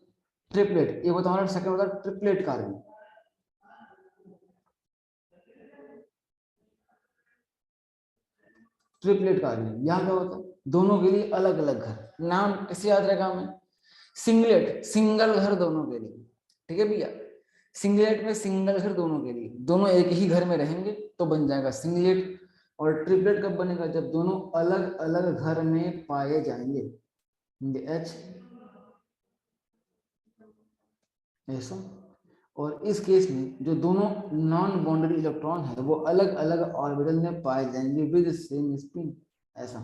ट्रिपलेट, ये होता है सेकंड होता है ट्रिपलेट कार्बन। ट्रिपलेट कार्बन यहाँ क्या होता है? दोनों के लिए अलग अलग घर। नाम कैसे याद रहेगा हमें? सिंगलेट, सिंगल घर दोनों के लिए। ठीक है भैया, सिंगलेट में सिंगल घर दोनों के लिए, दोनों एक ही घर में रहेंगे तो बन जाएगा सिंगलेट। और ट्रिपलेट कब बनेगा? जब दोनों अलग अलग घर में पाए जाएंगे। H ऐसा। और इस केस में जो दोनों नॉन बॉन्डेड इलेक्ट्रॉन है वो अलग अलग ऑर्बिटल में पाए जाएंगे विद सेम स्पिन। ऐसा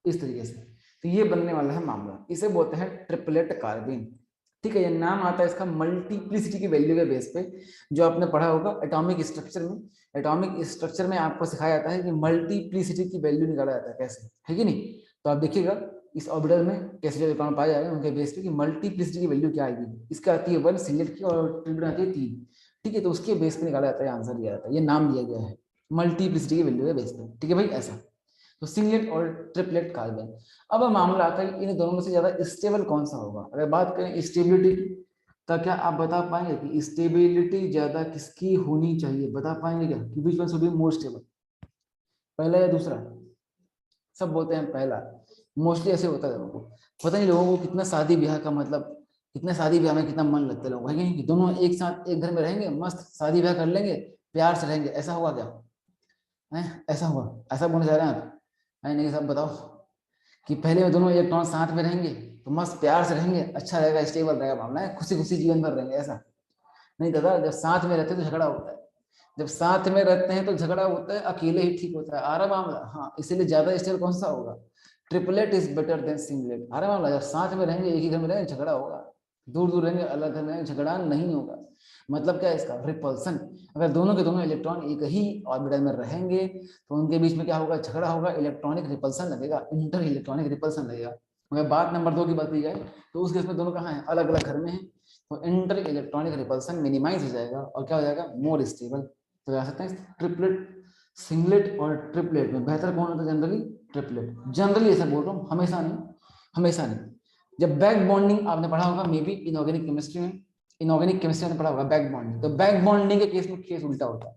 इस तरीके से। तो ये बनने वाला है मामला, इसे बोलते हैं ट्रिपलेट कार्बन। ठीक है, ये नाम आता है इसका मल्टीप्लिसिटी की वैल्यू के बेस पे। जो आपने पढ़ा होगा एटॉमिक स्ट्रक्चर में, एटॉमिक स्ट्रक्चर में आपको सिखाया जाता है कि मल्टीप्लिसिटी की वैल्यू निकाला जाता है कैसे, है कि नहीं? तो आप देखिएगा इस ऑर्बिटल में कैसे जो इलेक्ट्रॉन पाए जा रहे हैं उनके बेस पे कि मल्टीप्लिसिटी की वैल्यू क्या आएगी। इसका आती है 1 सिंगलेट की, और ट्रिपलेट आती है 3। ठीक है, तो उसके बेस पे निकाला जाता है, आंसर दिया जाता है, ये नाम दिया गया है मल्टीप्लिसिटी की वैल्यू के बेस पे। ठीक है भाई, ऐसा। तो सिंगलेट और ट्रिपलेट कार्बन। अब मामला आता है इन दोनों में से ज्यादा स्टेबल कौन सा होगा। अगर बात करें स्टेबिलिटी की, तो क्या आप बता पाएंगे कि स्टेबिलिटी ज्यादा किसकी होनी चाहिए? बता पाएंगे क्या कि which one should be more stable, पहला या दूसरा? सब बोलते हैं पहला। मोस्टली ऐसे होता है लोगों को, पता नहीं लोगों को कितना शादी ब्याह का मतलब, कितना शादी ब्याह में कितना मन लगता है लोगों को, कि दोनों एक साथ एक घर में रहेंगे, मस्त शादी ब्याह कर लेंगे, प्यार से रहेंगे। ऐसा हुआ क्या है? ऐसा हुआ? ऐसा बोलना चाह रहे हैं आप? नहीं, सब बताओ कि पहले में दोनों इलेक्ट्रॉन साथ में रहेंगे तो मस्त प्यार से रहेंगे, अच्छा रहेगा, स्टेबल रहेगा मामला है, खुशी खुशी जीवन भर रहेंगे। ऐसा नहीं दादा, जब साथ में रहते हैं तो झगड़ा होता है, जब साथ में रहते हैं तो झगड़ा होता है, अकेले ही ठीक होता है। आ रहा मामला? हाँ, इसीलिए ज्यादा स्टेबल कौन सा होगा? Triplet is better than singlet. आ रहा मामला? जब साथ में रहेंगे, एक ही घर में रहेंगे, झगड़ा होगा। दूर दूर रहेंगे, अलग घर में रहेंगे, झगड़ा नहीं होगा। मतलब क्या है इसका? रिपल्सन। अगर दोनों के दोनों इलेक्ट्रॉन एक ही ऑर्बिटल में रहेंगे तो उनके बीच में क्या होगा? झगड़ा होगा, इलेक्ट्रॉनिक रिपल्सन लगेगा, इंटर इलेक्ट्रॉनिक रिपल्सन लगेगा। अगर बात नंबर 2 की बात की जाए तो उस केस में दोनों कहाँ है? अलग अलग घर में है, तो इंटर इलेक्ट्रॉनिक रिपल्सन मिनिमाइज हो जाएगा और क्या हो जाएगा? More stable. तो जा सकते हैं ट्रिपलेट, सिंगलेट और ट्रिपलेट में बेहतर कौन होता है? Generally triplet. जनरली ऐसा बोल रहा हूँ, हमेशा नहीं, हमेशा नहीं। जब बैक बॉन्डिंग आपने पढ़ा होगा मे बी इनऑर्गेनिक केमिस्ट्री में, इनऑर्गेनिक केमिस्ट्री में पढ़ा होगा बैक बॉन्डिंग, तो बैक बॉन्डिंग के केस में केस उल्टा होता है।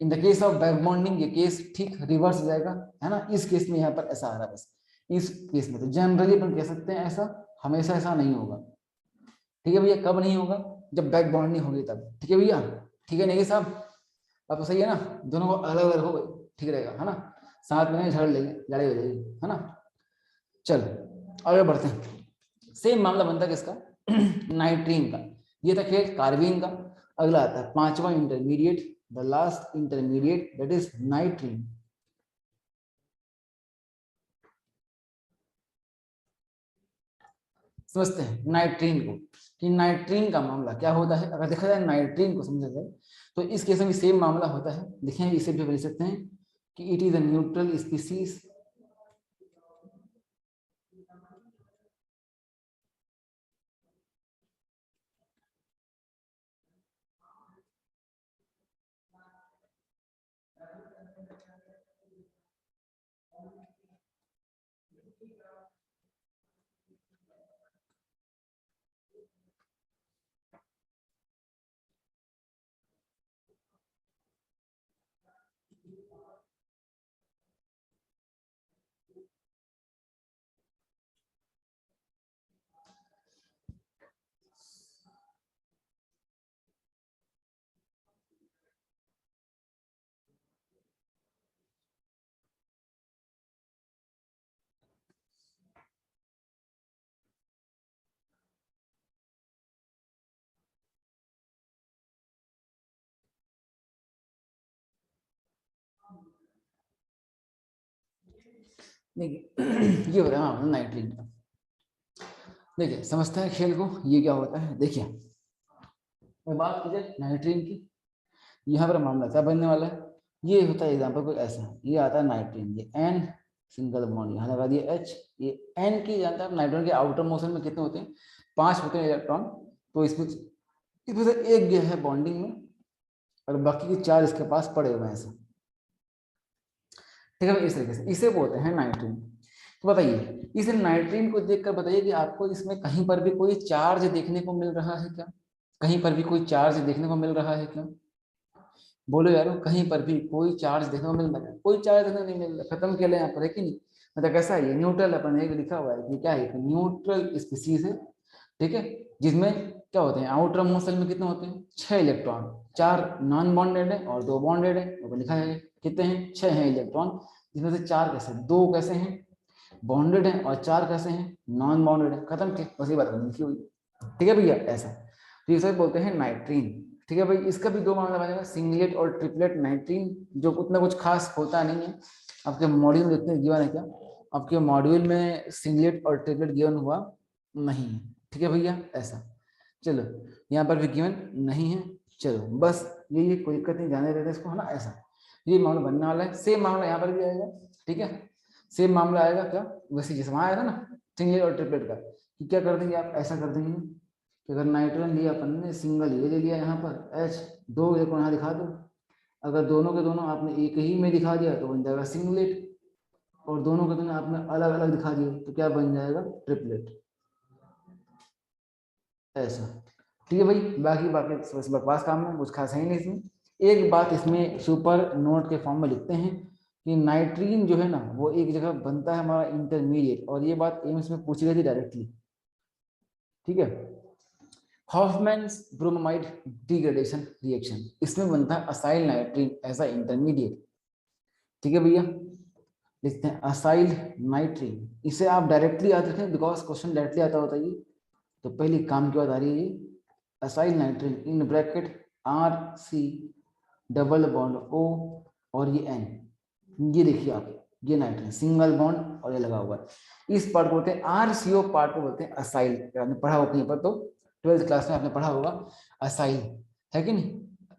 In the case of back bonding ये केस ठीक रिवर्स हो जाएगा, है ना? इस केस में यहाँ पर ऐसा आ रहा है बस, इस केस में। तो जनरली अपन कह सकते हैं ऐसा, हमेशा ऐसा नहीं होगा। ठीक है भैया, कब नहीं होगा? जब बैक बॉन्डिंग होगी तब। ठीक है भैया, ठीक है नहीं साहब? अब तो सही है ना? दोनों को अलग अलग हो गए, ठीक रहेगा, है ना? साथ में झगड़ लेंगे, लड़ाई हो जाएगी, है ना? चलो आगे बढ़ते हैं। सेम मामला बनता है किसका? नाइट्रीन का। ये था खेल कार्बीन का। अगला आता है पांचवा intermediate, the last intermediate that is नाइट्रीन। समझते हैं नाइट्रीन को कि नाइट्रीन का मामला क्या होता है। अगर देखा जाए नाइट्रीन को समझा जाए तो इस केस में भी सेम मामला होता है। देखें इसे भी लिख सकते हैं कि it is a neutral species देखिए ये होता है मामला नाइट्रीन का। देखिए समझते हैं खेल को, ये क्या होता है। देखिए मैं बात की जाए नाइट्रीन की, यहाँ पर मामला क्या बनने वाला है। ये होता है एग्जाम्पल को ऐसा, ये आता है नाइट्रीन, ये एन सिंगल बॉन्ड यहाँ लगा दिया एच, ये एन की जानते हैं नाइट्रोजन के आउटर मोशन में कितने होते हैं, 5 होते हैं इलेक्ट्रॉन। तो इसमें से एक गया है बॉन्डिंग में और बाकी के 4 इसके पास पड़े हुए हैं ऐसे। ठीक है, इस तरीके से इसे बोलते हैं नाइट्रीन। तो बताइए इस नाइट्रीन को देखकर बताइए कि आपको इसमें कहीं पर भी कोई चार्ज देखने को मिल रहा है क्या? कहीं पर भी कोई चार्ज देखने को मिल रहा है क्या? बोलो यारो, कहीं पर भी कोई चार्ज देखने को मिल रहा है? कोई चार्ज देखने को नहीं मिल रहा, खत्म किया यहाँ पर है कि नहीं। मतलब कैसा है ये न्यूट्रल, अपन एक लिखा हुआ है कि क्या है, न्यूट्रल स्पीसीज है। ठीक है, जिसमें क्या होते हैं आउटर मोशन में कितने होते हैं, 6 इलेक्ट्रॉन, 4 नॉन बॉन्डेड है और 2 बॉन्डेड है। ऊपर लिखा है कितने हैं, 6 हैं इलेक्ट्रॉन, जिसमें से 4 कैसे, 2 कैसे हैं बॉन्डेड है और 4 कैसे हैं नॉन बॉन्डेड है। खत्म के बस ये बात लिखी हुई। ठीक है भैया ऐसा, तो ये सब बोलते हैं नाइट्रीन। ठीक है भाई, इसका भी 2 मामला बनेगा, सिंगलेट और ट्रिपलेट नाइट्रीन, जो उतना कुछ खास होता नहीं है। आपके मॉड्यूल में इतने गिवन है क्या, आपके मॉड्यूल में सिंगलेट और ट्रिपलेट गिवन हुआ नहीं है। ठीक है भैया ऐसा, चलो यहाँ पर भी गिवन नहीं है। चलो बस ये कोई दिक्कत नहीं, जाने देते इसको, है ना ऐसा। ये मामला बनने वाला है, सेम मामला यहाँ पर भी आएगा। ठीक है, सेम मामला आएगा क्या, वैसे जैसे वहां आया था ना सिंगलेट और ट्रिपलेट का, कि क्या कर देंगे आप, ऐसा कर देंगे कि अगर नाइट्रोजन लिया अपन ने, सिंगल ये ले लिया यहाँ पर H, 2 इलेक्ट्रॉन यहाँ दिखा दो। अगर दोनों के दोनों आपने एक ही में दिखा दिया तो बन जाएगा सिंगलेट, और दोनों के दोनों आपने अलग अलग दिखा दिए तो क्या बन जाएगा, ट्रिपलेट ऐसा। ठीक है भाई, बाकी बाकी बकवास काम है, कुछ खास है ही नहीं इसमें। एक बात इसमें सुपर नोट के फॉर्म में लिखते हैं कि नाइट्रीन जो है ना वो एक जगह बनता है हमारा इंटरमीडिएट, और ये बात एम्स में पूछी गई थी डायरेक्टली। ठीक है, हॉफमैन्स ब्रोमाइड डिग्रेडेशन रिएक्शन, इसमें बनता है acyl nitrene as a intermediate. ठीक है भैया, लिखते हैं असाइल नाइट्रीन, इसे आप डायरेक्टली याद रखें बिकॉज क्वेश्चन डायरेक्टली आता होता है ये। तो पहली काम की बात आ रही है ये, acyl nitrene in bracket R C double bond O और ये एन, ये देखिए आप, ये नाइट्रोजन सिंगल बॉन्ड और ये लगा हुआ है। इस पार्ट को बोलते हैं आरसीओ पार्ट को बोलते हैं असाइल। आपने पढ़ा होगा कहीं पर, तो 12th क्लास में आपने पढ़ा होगा असाइल, है कि नहीं।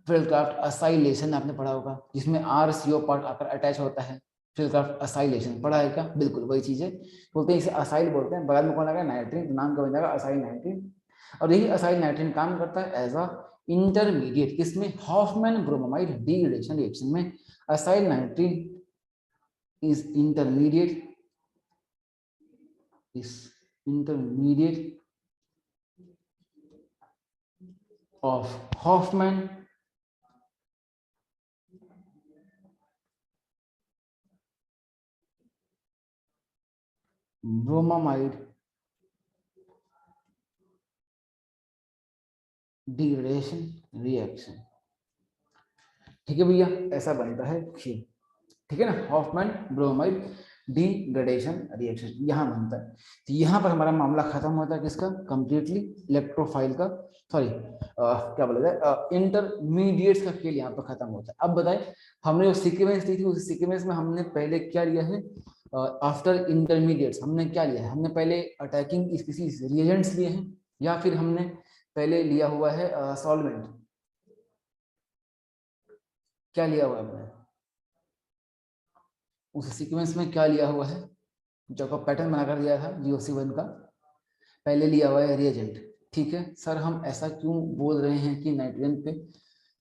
12th क्लास असाइलेशन आपने पढ़ा होगा, जिसमें आरसीओ पार्ट आकर अटैच होता है। 12th क्लास असाइलेशन पढ़ा है क्या, बिल्कुल वही चीज है, बोलते हैं इसे असाइल बोलते हैं। बगल में कौन लगा, नाइट्रीन, तो नाम का बन जाएगा असाइल नाइट्रीन। और यही असाइल नाइट्रीन काम करता है एज अ इंटरमीडिएट, किसमें, हॉफमैन ब्रोमाइड डिग्रेडेशन रिएक्शन में। Acyl नाइट्रीन is intermediate of Hoffman bromamide degradation reaction। ठीक है भैया, ऐसा बनता है खीर। ठीक है ना, हॉफमैन ब्रोमाइड डिग्रेडेशन रिएक्शन यहाँ बनता है। तो यहाँ पर हमारा मामला खत्म होता है किसका, कंप्लीटली इलेक्ट्रोफाइल का, सॉरी क्या बोला जाए, इंटरमीडिएट्स का खेल यहाँ पर खत्म होता है। अब बताए हमने जो सीक्वेंस ली थी उस सीक्वेंस में हमने पहले क्या लिया है, आफ्टर इंटरमीडिएट्स हमने क्या लिया है, हमने पहले अटैकिंग स्पीसीज रिएजेंट्स लिए हैं या फिर हमने पहले लिया हुआ है सॉल्वेंट, क्या लिया हुआ है हमने उस सीक्वेंस में, क्या लिया हुआ है जो का पैटर्न बनाकर दिया था GOC1 का, पहले लिया हुआ है रिएजेंट। ठीक है सर, हम ऐसा क्यों बोल रहे हैं कि नाइट्रोजन पे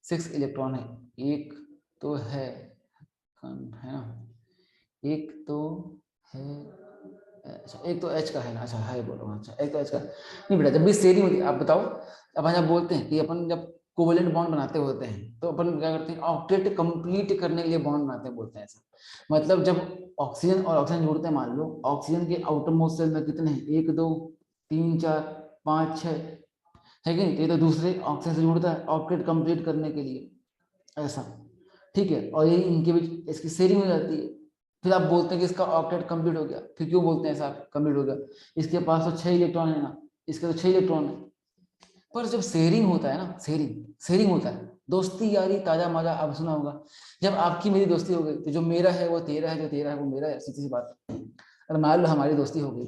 6 इलेक्ट्रॉन है, एक तो है ना, एक तो है, अच्छा एक तो H का है ना, अच्छा है बोलो, अच्छा एक तो H का नहीं बेटा, जब भी शेयरिंग होती है आप बताओ, अब हम बोलते हैं कि अपन जब कोवेलेंट बॉन्ड बनाते होते हैं तो अपन क्या करते हैं, ऑक्टेट कंप्लीट करने के लिए बॉन्ड बनाते हैं, बोलते हैं ऐसा। मतलब जब ऑक्सीजन और ऑक्सीजन जोड़ते हैं, मान लो ऑक्सीजन के आउटर मोस्ट सेल में कितने हैं, 1 2 3 4 5 6 है कि नहीं, ये तो दूसरे ऑक्सीजन से जुड़ता है ऑक्टेट कंप्लीट करने के लिए, ऐसा। ठीक है, और ये इनके बीच इसकी शेयरिंग हो जाती है, फिर आप बोलते हैं कि इसका ऑक्टेट कंप्लीट हो गया। फिर क्यों बोलते हैं ऐसा कंप्लीट हो गया, इसके पास तो 6 इलेक्ट्रॉन है ना, इसके तो 6 इलेक्ट्रॉन है। पर जब शेयरिंग होता है ना, शेयरिंग होता है, दोस्ती यारी ताजा मजा, आप सुना होगा, जब आपकी मेरी दोस्ती हो गई तो जो मेरा है वो तेरा है, जो तेरा है वो मेरा है, सीधी सी बात। अगर मान लो हमारी दोस्ती हो गई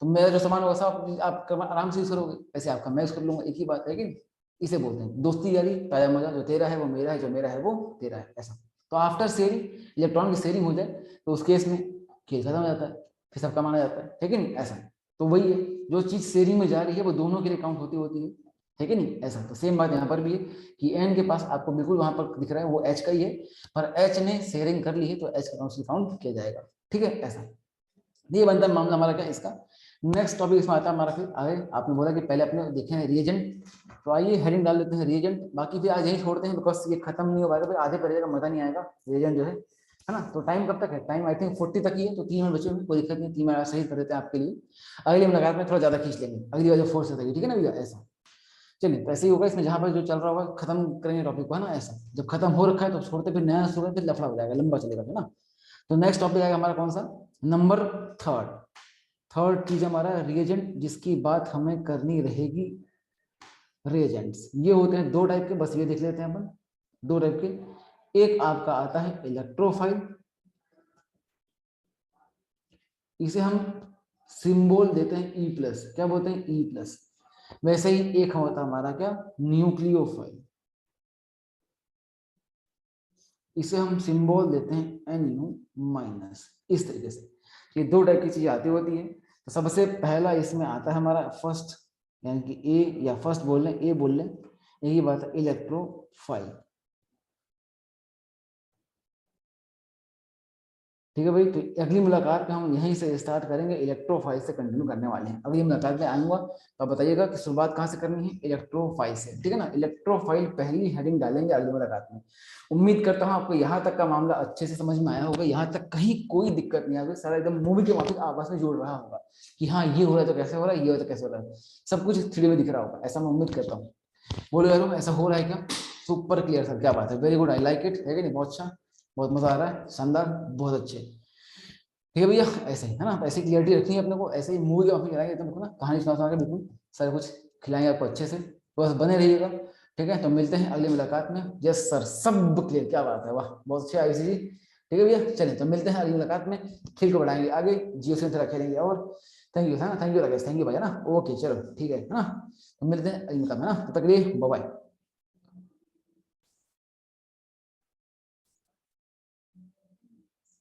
तो मेरा जो सामान होगा सब आप आराम से यूज करोगे, वैसे आपका मैं यूज कर लूंगा, एक ही बात है कि इसे बोलते हैं दोस्ती यारी ताजा मजा, जो तेरा है वो मेरा है, जो मेरा है वो तेरा है, ऐसा। तो आफ्टर शेयरिंग, इलेक्ट्रॉन की शेयरिंग हो जाए तो उस केस में खेल खत्म हो जाता है, फिर सबका माना जाता है कि नहीं, ऐसा। तो वही है, जो चीज शेयरिंग में जा रही है वो दोनों के लिए काउंट होती है कि नहीं, ऐसा। तो सेम बात यहाँ पर भी है कि एन के पास आपको बिल्कुल वहां पर दिख रहा है वो एच का ही है, पर एच ने शेयरिंग कर ली है तो एच का काउंट किया जाएगा। ठीक है, ऐसा ये बनता है मामला हमारा क्या इसका। नेक्स्ट टॉपिक इसमें आता है हमारा, फिर आगे आपने बोला कि पहले अपने देखे हैं रिएजेंट, तो आइए हेडिंग डाल देते हैं रिएजेंट, बाकी फिर आज यही छोड़ते हैं बिकॉज ये खत्म नहीं हो पाएगा, फिर आधे पढ़ेगा मजा नहीं आएगा रिएजेंट जो है ना। तो टाइम कब तक है, टाइम आई थिंक 40 तक ही है, तो 3 मिनट बचे हुए, कोई दिक्कत नहीं, 3 मिनट सही कर देते हैं आपके लिए। अगली मुलाकात में थोड़ा ज्यादा खींच लेंगे, अगली बार जो 4 से ठीक है ना भैया, ऐसा। चलिए तो ऐसे ही होगा, इसमें जहां पर जो चल रहा होगा खत्म करेंगे टॉपिक को, है ना, ऐसा। जब खत्म हो रखा है तो छोड़ते, फिर नया शुरू, फिर लफड़ा हो जाएगा, लंबा चलेगा, है ना। तो नेक्स्ट टॉपिक आएगा हमारा कौन सा, नंबर थर्ड चीज हमारा रिएजेंट जिसकी बात हमें करनी रहेगी, रिएजेंट्स ये होते हैं 2 टाइप के, बस ये देख लेते हैं अपन, 2 टाइप के। एक आपका आता है इलेक्ट्रोफाइल, इसे हम सिंबल देते हैं E+, क्या बोलते हैं E+। वैसे ही एक होता हमारा क्या, न्यूक्लियोफाइल, इसे हम सिंबल देते हैं Nu-। इस तरीके से ये 2 टाइप की चीजें आती होती है। तो सबसे पहला इसमें आता है हमारा फर्स्ट, यानी कि ए या फर्स्ट बोल लें, ए बोल लें, यही बात है इलेक्ट्रोफाइल। ठीक है भाई, तो अगली मुलाकात में हम यहीं से स्टार्ट करेंगे, इलेक्ट्रोफाइल से कंटिन्यू करने वाले हैं। अगली मुलाकात में आऊंगा तो आप बताइएगा कि शुरुआत कहाँ से करनी है, इलेक्ट्रोफाइल से, ठीक है ना। इलेक्ट्रोफाइल पहली हेडिंग डालेंगे अगली मुलाकात में। उम्मीद करता हूँ आपको यहाँ तक का मामला अच्छे से समझ में आया होगा, यहाँ तक कहीं कोई दिक्कत नहीं आ गई, सारा एकदम मूवी के माफिक आपस में जोड़ रहा होगा कि हाँ ये हो रहा है तो कैसे हो रहा है, ये हो रहा है तो कैसे हो रहा है, सब कुछ 3D में दिख रहा होगा, ऐसा मैं उम्मीद करता हूँ। बोलो यार ऐसा हो रहा है क्या, सुपर क्लियर सर, क्या बात है, very good, I like it, है कि नहीं, बहुत अच्छा, बहुत मजा आ रहा है, शानदार, बहुत अच्छे। ठीक है भैया, ऐसे ही है ना, ऐसे क्लियरिटी रखनी है अपने को, ऐसे ही मूवी के ऑफिस कराएंगे एकदम ना, कहानी सुना के बिल्कुल सारा कुछ खिलाएंगे आपको अच्छे से, तो बस बने रहिएगा। ठीक है, तो मिलते हैं अगली मुलाकात में। यस सर, सब क्लियर, क्या बात है, वाह बहुत अच्छे आयुषी जी। ठीक है भैया, चलिए तो मिलते हैं अगली मुलाकात में, खेल को बढ़ाएंगे आगे, जियो से थोड़ा खेलेंगे। और थैंक यू है ना, thank you Rakesh, thank you भाई, है ना, ओके चलो ठीक है ना, तो मिलते हैं अगली मुलाकात में ना, तब तक के लिए बाय बाय।